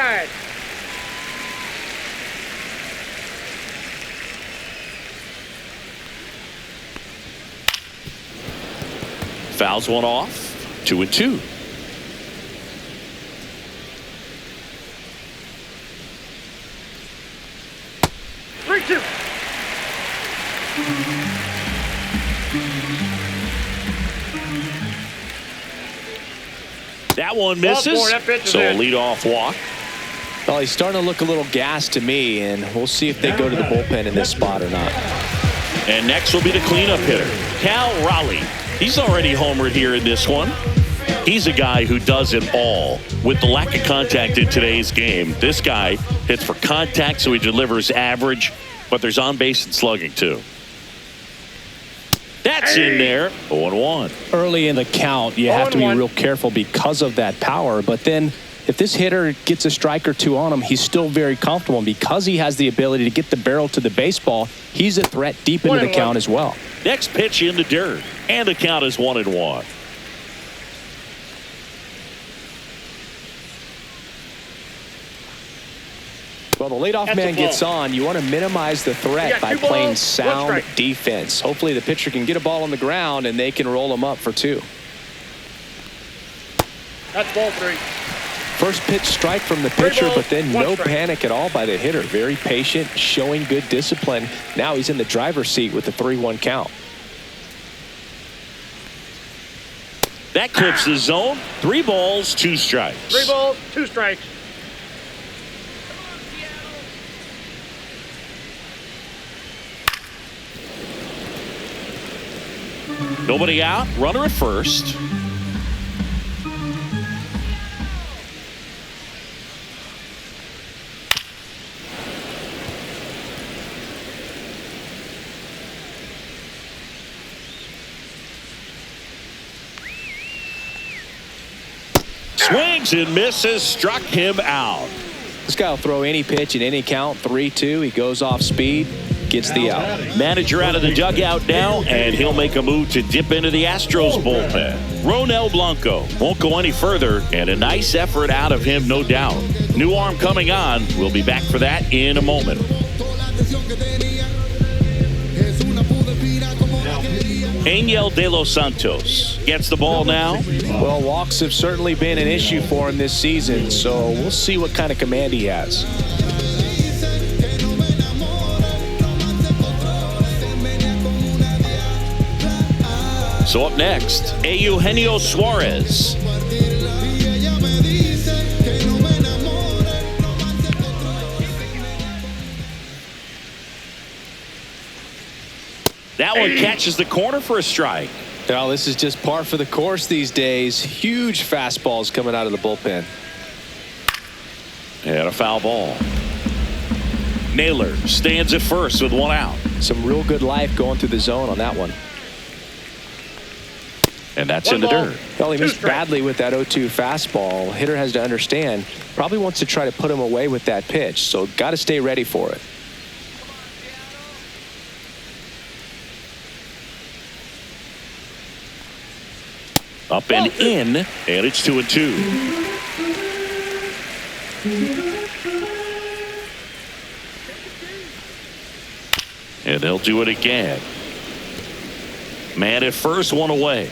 Fouls one off. 2-2. That one misses, so a leadoff walk. Well, he's starting to look a little gassed to me, and we'll see if they go to the bullpen in this spot or not. And next will be the cleanup hitter, Cal Raleigh. He's already homered here in this one. He's a guy who does it all. With the lack of contact in today's game, this guy hits for contact, so he delivers average, but there's on base and slugging too. That's in there. 0-1. Early in the count, you have to be real careful because of that power. But then if this hitter gets a strike or two on him, he's still very comfortable. And because he has the ability to get the barrel to the baseball, he's a threat deep into the count as well. Next pitch in the dirt. And the count is 1-1. Well, the leadoff man gets on. You want to minimize the threat by playing sound defense. Hopefully the pitcher can get a ball on the ground and they can roll him up for 2. That's ball 3. First pitch strike from the pitcher, but then no panic at all by the hitter. Very patient, showing good discipline. Now he's in the driver's seat with the 3-1 count. That clips the zone. 3 balls, 2 strikes. 3 balls, 2 strikes. Nobody out. Runner at first. Swings and misses. Struck him out. This guy will throw any pitch in any count. 3-2. He goes off speed. Gets the out. Manager out of the dugout now, and he'll make a move to dip into the Astros bullpen. Ronel Blanco won't go any further, and a nice effort out of him, no doubt. New arm coming on. We'll be back for that in a moment. Angel De Los Santos gets the ball now. Well, walks have certainly been an issue for him this season, so we'll see what kind of command he has. So up next, Eugenio Suarez. That one catches the corner for a strike. Well, this is just par for the course these days. Huge fastballs coming out of the bullpen. And a foul ball. Naylor stands at first with 1 out. Some real good life going through the zone on that one. And that's in the dirt. Well, he missed badly with that 0-2 fastball. Hitter has to understand, probably wants to try to put him away with that pitch, so got to stay ready for it. Up and in, and it's 2-2. And they'll do it again. Man at first, one away.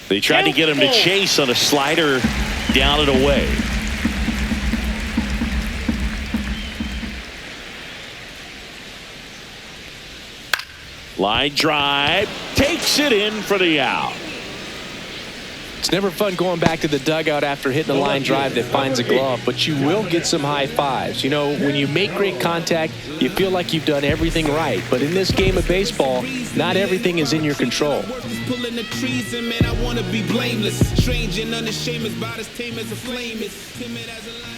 They tried to get him to chase on a slider down and away. Line drive, takes it in for the out. It's never fun going back to the dugout after hitting a line drive that finds a glove, but you will get some high fives. You know, when you make great contact, you feel like you've done everything right. But in this game of baseball, not everything is in your control. Pulling the trees and man, I want to be blameless. Strange and unashamed, as about as tame as a flame is. Timid as a lion.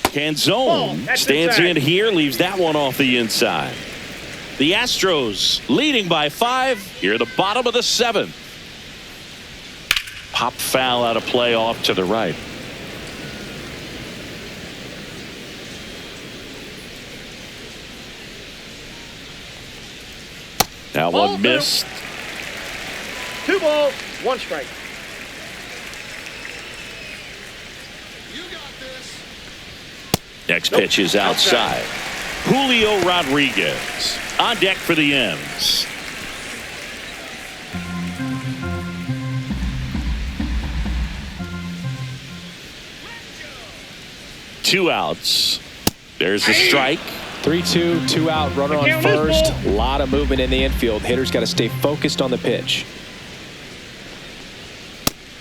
Canzone stands in here, leaves that one off the inside. The Astros leading by 5 here at the bottom of the 7th. Pop foul out of play off to the right. Now one missed. 2 balls, 1 strike. Next pitch is outside. Julio Rodriguez on deck for the M's. Two outs. There's the strike. 3-2, 2 out, runner on first. A lot of movement in the infield. Hitters got to stay focused on the pitch.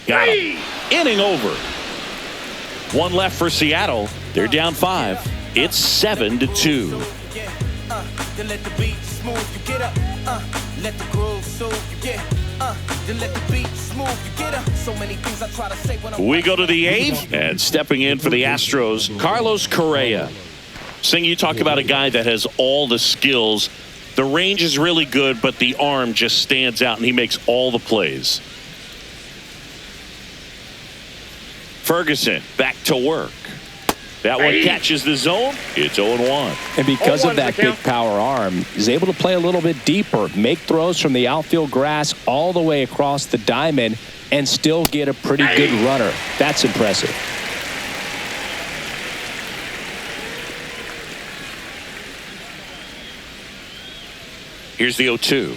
Got him. Inning over. One left for Seattle. They're down 5. It's 7-2. Then let the beat smooth you get up. Let the groove soothe you get. Then let the beat smooth you get up. So many things I try to say when We go to the 8th, and stepping in for the Astros, Carlos Correa. Sing, you talk about a guy that has all the skills. The range is really good, but the arm just stands out, and he makes all the plays. Ferguson back to work. That one catches the zone. It's 0-1. And because of that big power arm, he's able to play a little bit deeper, make throws from the outfield grass all the way across the diamond, and still get a pretty good runner. That's impressive. Here's the 0-2.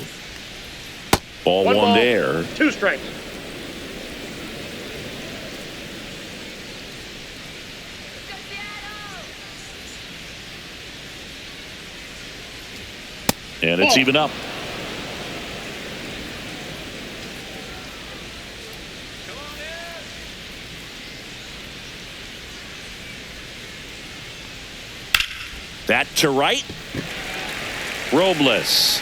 Ball one there. 2 strikes. And it's even up. That to right. Robles.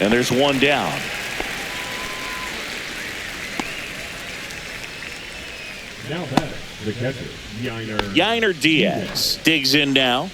And there's one down. Now back, the catcher, Yainer Diaz digs in now.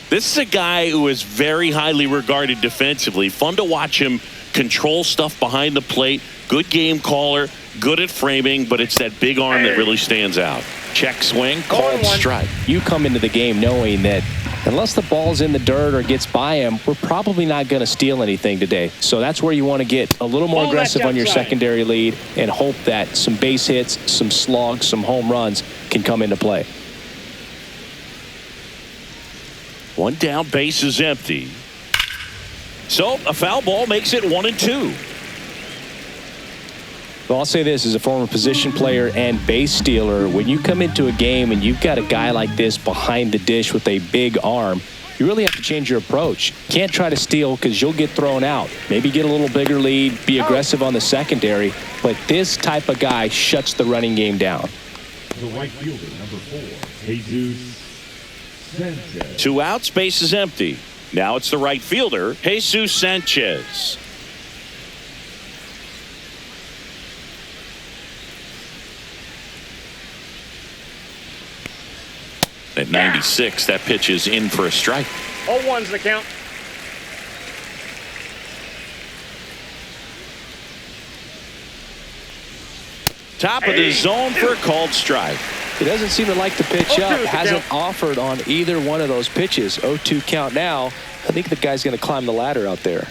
This is a guy who is very highly regarded defensively. Fun to watch him control stuff behind the plate. Good game caller, good at framing, but it's that big arm that really stands out. Check swing, called strike. You come into the game knowing that unless the ball's in the dirt or gets by him, we're probably not going to steal anything today. So that's where you want to get a little more aggressive on your secondary lead and hope that some base hits, some slugs, some home runs can come into play. One down, base is empty. So a foul ball makes it 1-2. Well, I'll say this as a former position player and base stealer, when you come into a game and you've got a guy like this behind the dish with a big arm, you really have to change your approach. Can't try to steal because you'll get thrown out. Maybe get a little bigger lead, be aggressive on the secondary, but this type of guy shuts the running game down. The right fielder, number 4, Jesus Sanchez. 2 outs, base is empty. Now it's the right fielder, Jesus Sanchez. At 96, that pitch is in for a strike. 0-1's the count. Top of the zone for a called strike. He doesn't seem to like the pitch 0-2 up. is the Hasn't count. offered on either one of those pitches. 0-2 count now. I think the guy's going to climb the ladder out there.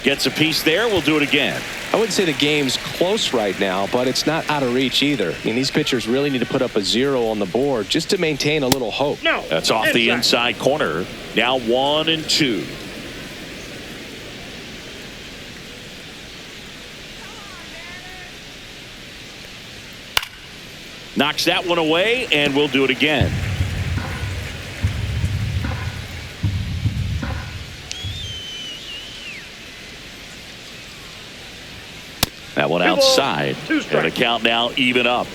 Gets a piece there. We'll do it again. I wouldn't say the game's close right now, but it's not out of reach either. I mean, these pitchers really need to put up a 0 on the board just to maintain a little hope. No. That's off the inside corner. Now 1-2. Knocks that one away, and we'll do it again. That one outside. And the count now even up.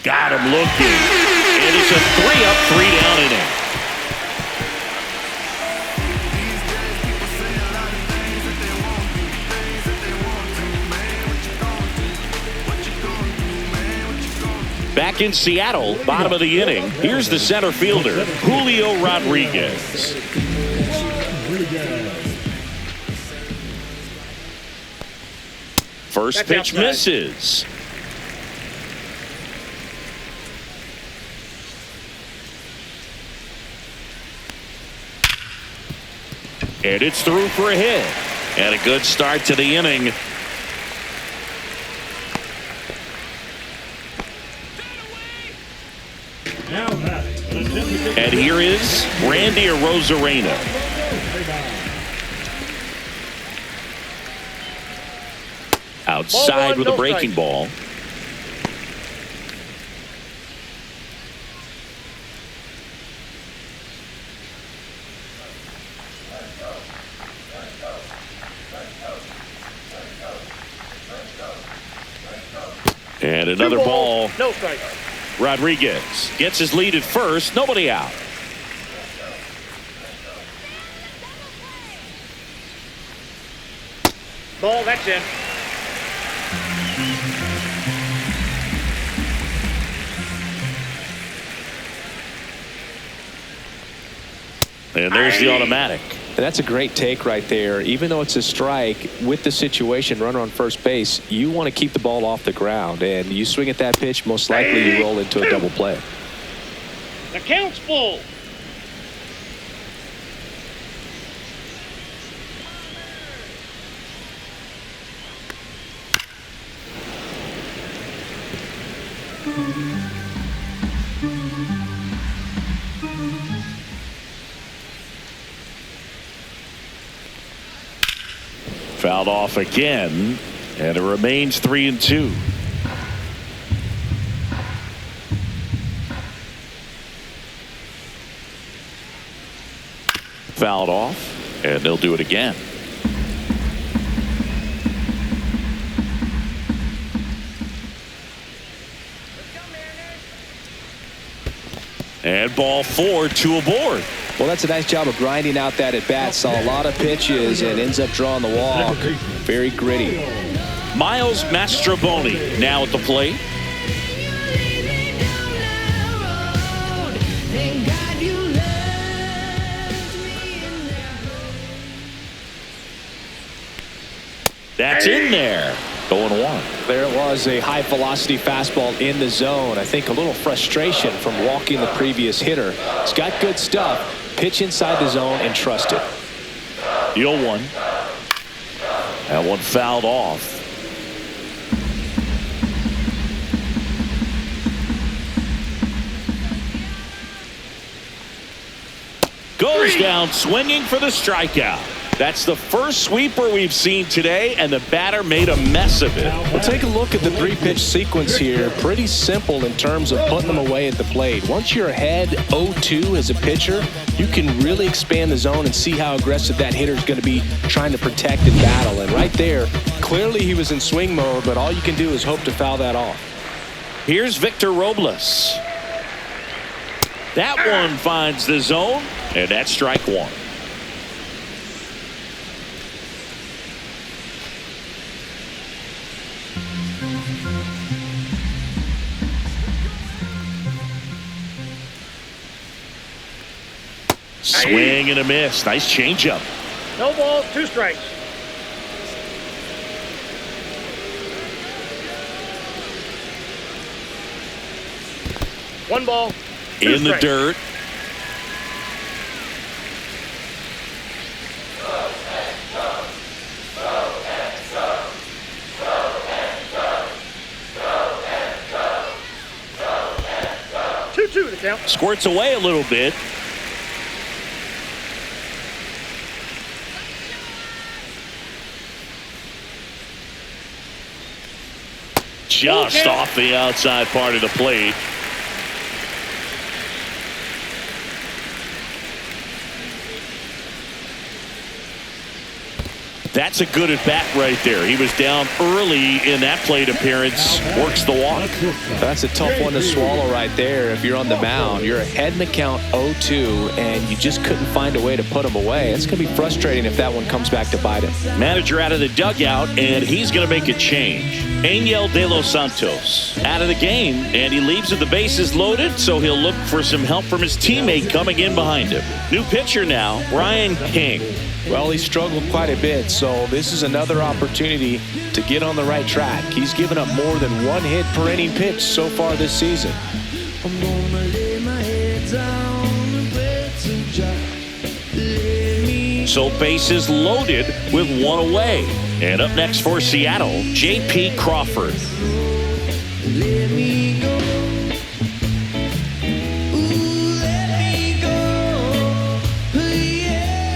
Got him looking. It is a 3-up, 3-down inning. Back in Seattle, bottom of the inning. Here's the center fielder, Julio Rodriguez. First pitch misses. And it's through for a hit. And a good start to the inning. And here is Randy Arozarena. Outside with a breaking ball. And another ball. No strike. Rodriguez gets his lead at first. Nobody out. Ball, that's in. And there's the automatic. And that's a great take right there. Even though it's a strike, with the situation, runner on first base, you want to keep the ball off the ground. And you swing at that pitch, most likely you roll into a double play. The count's full. Fouled off again, and it remains 3-2. Fouled off, and they'll do it again. And ball 4, 2 aboard. Well, that's a nice job of grinding out that at bat. Saw a lot of pitches and ends up drawing the walk. Very gritty. Miles Mastrobuoni now at the plate. That's in there. 0-1. There it was, a high velocity fastball in the zone. I think a little frustration from walking the previous hitter. He's got good stuff. Pitch inside the zone and trust it. The 0-1. That one fouled off. Goes down swinging for the strikeout. That's the first sweeper we've seen today, and the batter made a mess of it. Well, take a look at the 3-pitch sequence here. Pretty simple in terms of putting them away at the plate. Once you're ahead 0-2 as a pitcher, you can really expand the zone and see how aggressive that hitter is going to be trying to protect and battle. And right there, clearly he was in swing mode, but all you can do is hope to foul that off. Here's Victor Robles. That one finds the zone, and that's strike 1. Swing and a miss. Nice changeup. No balls, 2 strikes. One ball, 2 In the strikes. dirt. Two to count. Squirts away a little bit. Just off the outside part of the plate. That's a good at bat right there. He was down early in that plate appearance. Works the walk. That's a tough one to swallow right there. If you're on the mound, you're ahead in the count 0-2, and you just couldn't find a way to put him away. It's going to be frustrating if that one comes back to bite him. Manager out of the dugout, and he's going to make a change. Angel De Los Santos out of the game, and he leaves with the bases loaded, so he'll look for some help from his teammate coming in behind him. New pitcher now, Ryan King. Well, he struggled quite a bit, so this is another opportunity to get on the right track. He's given up more than 1 hit per inning pitch so far this season. I'm gonna lay my head down and pray to Jah. Lay me So bases loaded with 1 away. And up next for Seattle, J.P. Crawford. let me go. Ooh, let me go. Yeah,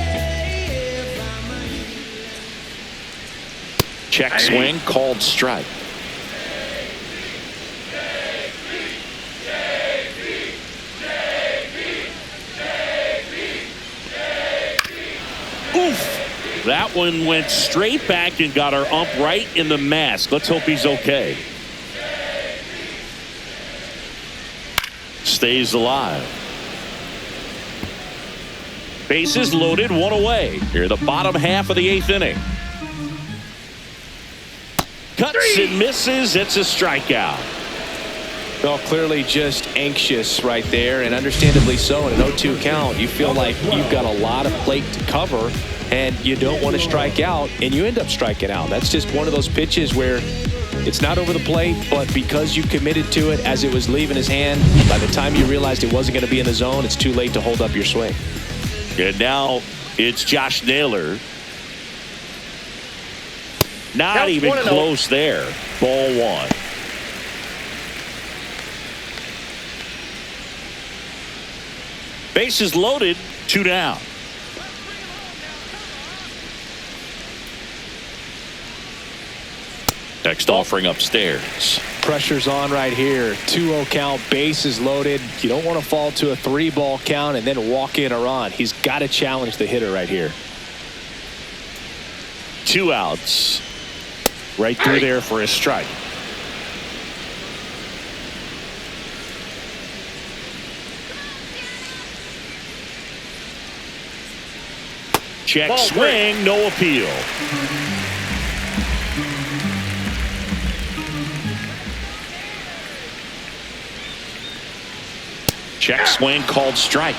Check swing, called strike. Oof. That one went straight back and got our ump right in the mask. Let's hope he's okay. Stays alive. Bases loaded, 1 away. Here, the bottom half of the 8th inning. Cuts and misses. It's a strikeout. Well, clearly just anxious right there, and understandably so. In an 0-2 count, you feel like you've got a lot of plate to cover, and you don't want to strike out, and you end up striking out. That's just one of those pitches where it's not over the plate, but because you committed to it as it was leaving his hand, by the time you realized it wasn't going to be in the zone, it's too late to hold up your swing. And now it's Josh Naylor. Not Counts even 1-0. close there. Ball 1. Bases loaded, 2 down. Next offering upstairs. Pressure's on right here. 2-0 count, bases loaded. You don't want to fall to a 3-ball count and then walk in a run. He's got to challenge the hitter right here. 2 outs. Right through there for a strike. Check Ball swing, no appeal. Check swing, called strike.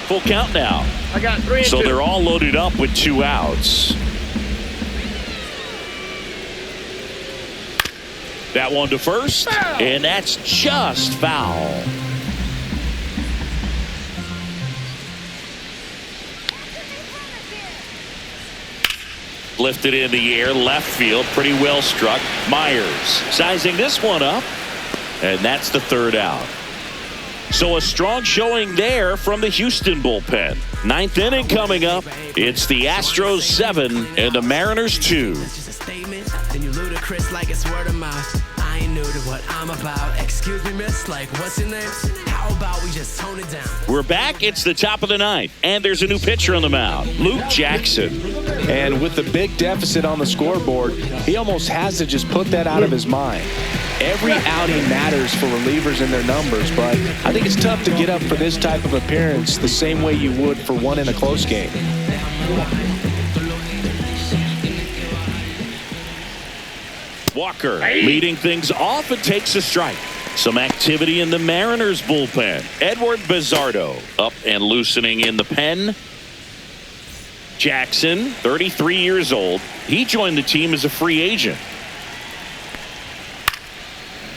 Full count now. I got 3 and 2. So they're all loaded up with 2 outs. That one to first, and that's just foul. Lifted in the air, left field, pretty well struck. Myers sizing this one up, and that's the 3rd out. So a strong showing there from the Houston bullpen. 9th inning coming up. It's the Astros 7 and the Mariners 2. Then you ludicrous like it's word of mouth. I ain't new to what I'm about. Excuse me, miss, like what's your name? How about we just tone it down? We're back. It's the top of the 9th, and there's a new pitcher on the mound, Luke Jackson. And with the big deficit on the scoreboard, he almost has to just put that out of his mind. Every outing matters for relievers and their numbers, but I think it's tough to get up for this type of appearance the same way you would for one in a close game. Walker leading things off and takes a strike. Some activity in the Mariners bullpen. Edward Bizardo up and loosening in the pen. Jackson, 33 years old. He joined the team as a free agent.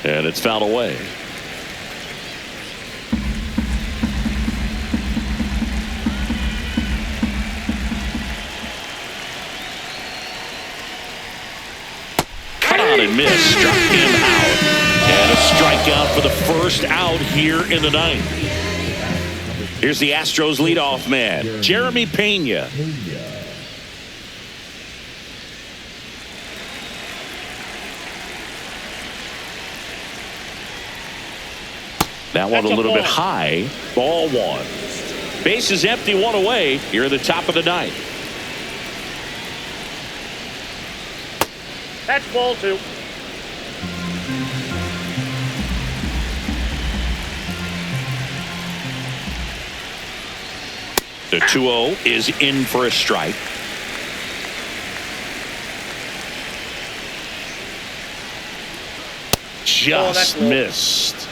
And it's fouled away. Cut on and miss. Struck him out. And a strikeout for the first out here in the ninth. Here's the Astros leadoff man, Jeremy Pena. That one a little bit high. Ball one. Base is empty, one away here at the top of the ninth. That's ball 2. The 2-0 is in for a strike. Just missed.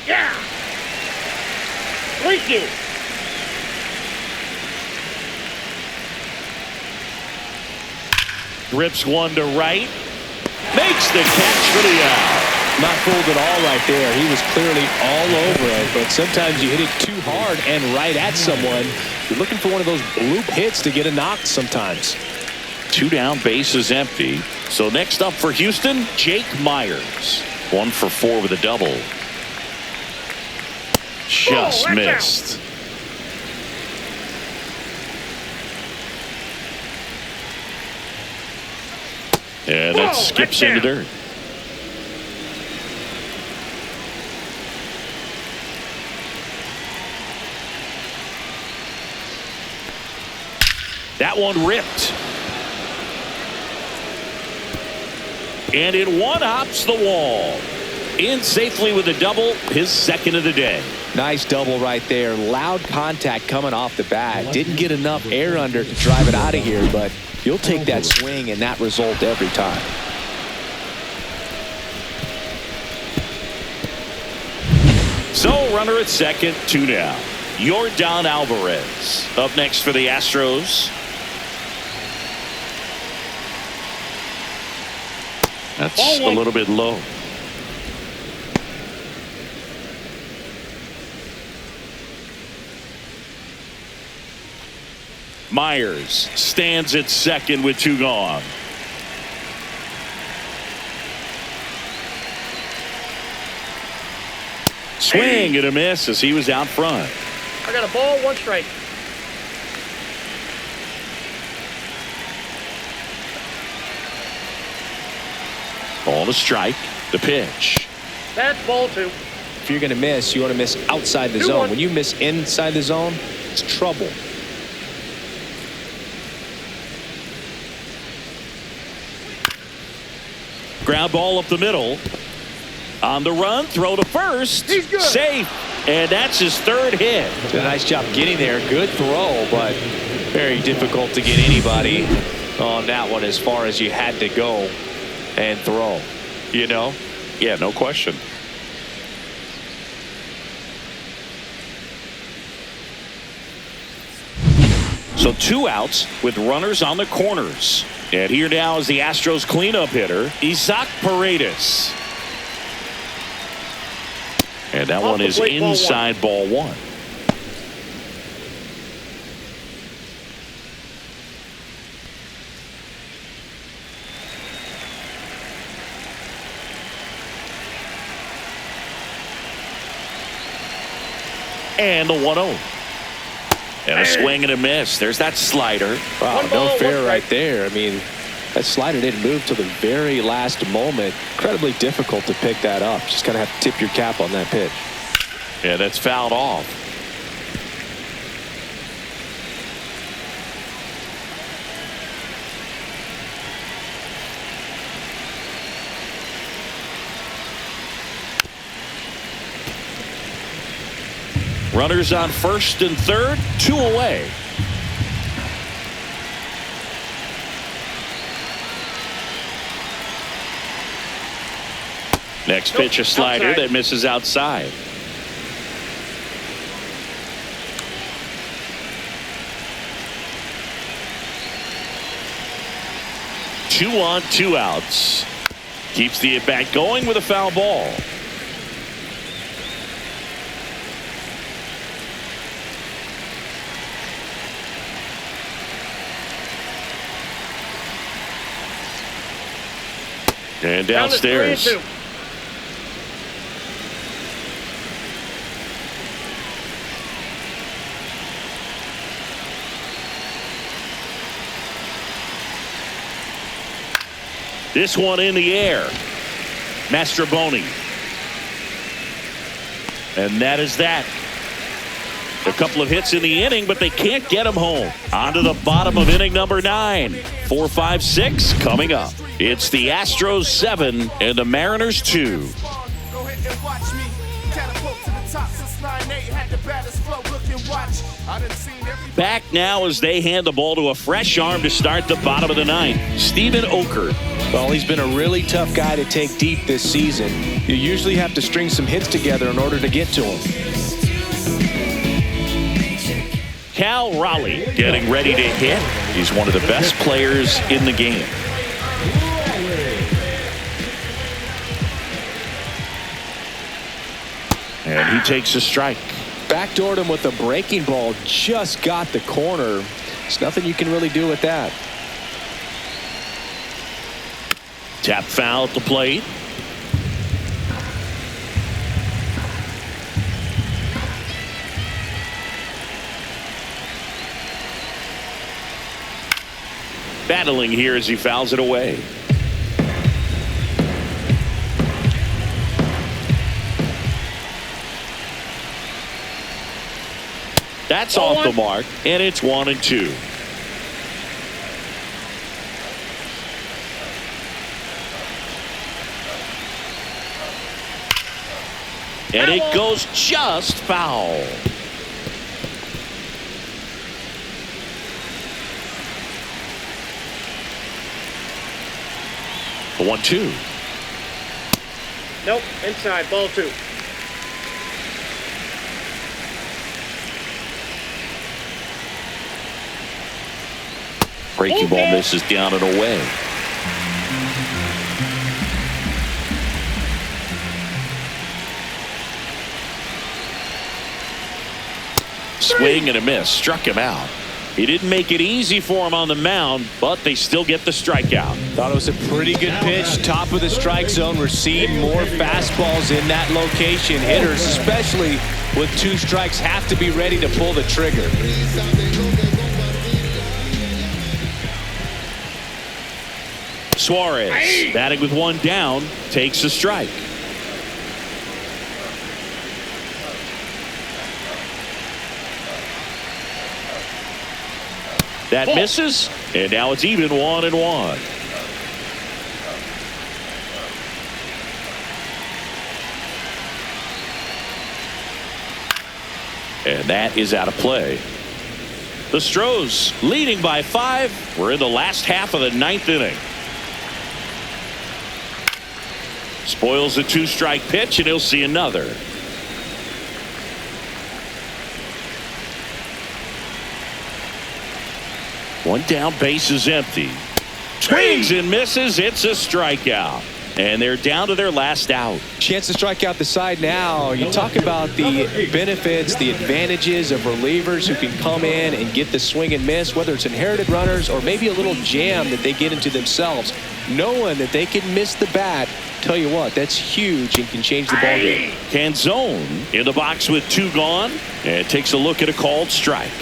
Yeah. 3-2. Rips one to right. Makes the catch for the out. Not fooled at all right there. He was clearly all over it, but sometimes you hit it too hard and right at someone. You're looking for one of those bloop hits to get a knock sometimes. 2 down, base is empty. So next up for Houston, Jake Myers. 1 for 4 with a double. Just missed. And that skips into dirt. That one ripped. And it one-hops the wall. In safely with a double, his second of the day. Nice double right there. Loud contact coming off the bat. Didn't get enough air under to drive it out of here, but you'll take that swing and that result every time. So runner at second, 2 down. Yordan Alvarez up next for the Astros. That's a little bit low. Myers stands at second with 2 gone. Swing and a miss as he was out front. I got a ball, 1 strike. Ball to strike. The pitch. That's ball 2. If you're going to miss, you want to miss outside the zone. When you miss inside the zone, it's trouble. Ground ball up the middle. On the run, throw to first. He's good. Safe. And that's his 3rd hit. Did a nice job getting there. Good throw, but very difficult to get anybody on that one as far as you had to go and throw. You know? Yeah, no question. So 2 outs with runners on the corners. And here now is the Astros cleanup hitter, Isaac Paredes. And that one is inside ball 1. And the 1-0. And a swing and a miss. There's that slider. Wow, no fair right there. I mean, that slider didn't move till the very last moment. Incredibly difficult to pick that up. Just kind of have to tip your cap on that pitch. Yeah, that's fouled off. Runners on first and third, 2 away. Next pitch, a slider that misses outside. Two on, two outs. Keeps the at-bat going with a foul ball. And downstairs. This one in the air. Mastroboni. And that is that. A couple of hits in the inning, but they can't get him home. On to the bottom of inning number 9. 4, 5, 6 coming up. It's the Astros 7 and the Mariners 2. Go ahead and watch me. Catapult to the top since 9-8. Had the baddest flow. Look and watch. I done seen every. Back now as they hand the ball to a fresh arm to start the bottom of the 9th. Stephen Okert. Well, he's been a really tough guy to take deep this season. You usually have to string some hits together in order to get to him. Cal Raleigh getting ready to hit. He's one of the best players in the game. And he takes a strike. Backdoored him with a breaking ball. Just got the corner. There's nothing you can really do with that. Tap foul at the plate. Battling here as he fouls it away. That's off the mark, and it's 1-2. And it goes just foul. The 1-2. Nope, inside, ball 2. Breaking ball misses down and away. Swing and a miss. Struck him out. He didn't make it easy for him on the mound, but they still get the strikeout. Thought it was a pretty good pitch. Top of the strike zone. We're seeing more fastballs in that location. Hitters, especially with 2 strikes, have to be ready to pull the trigger. Suarez, batting with 1 down, takes a strike. That misses, and now it's even 1-1. And that is out of play. The Astros leading by 5. We're in the last half of the 9th inning. Spoils a 2-strike pitch, and he'll see another. One down, base is empty. Swings and misses. It's a strikeout. And they're down to their last out. Chance to strike out the side now. You talk about the benefits, the advantages of relievers who can come in and get the swing and miss, whether it's inherited runners or maybe a little jam that they get into themselves. Knowing that they can miss the bat, tell you what, that's huge and can change the ball game. Canzone in the box with 2 gone and takes a look at a called strike.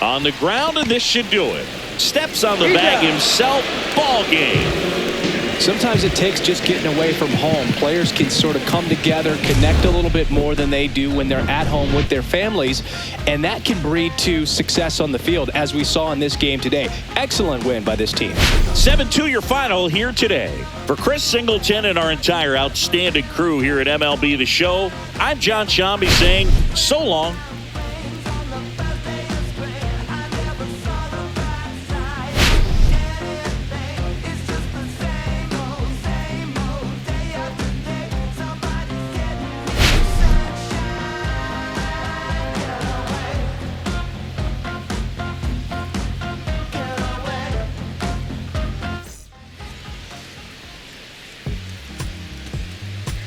On the ground, and this should do it. Steps on the bag himself. Ball game. Sometimes it takes just getting away from home. Players can sort of come together, connect a little bit more than they do when they're at home with their families, and that can breed to success on the field, as we saw in this game today. Excellent win by this team. 7-2 your final here today. For Chris Singleton and our entire outstanding crew here at MLB The Show, I'm John Shambi saying so long.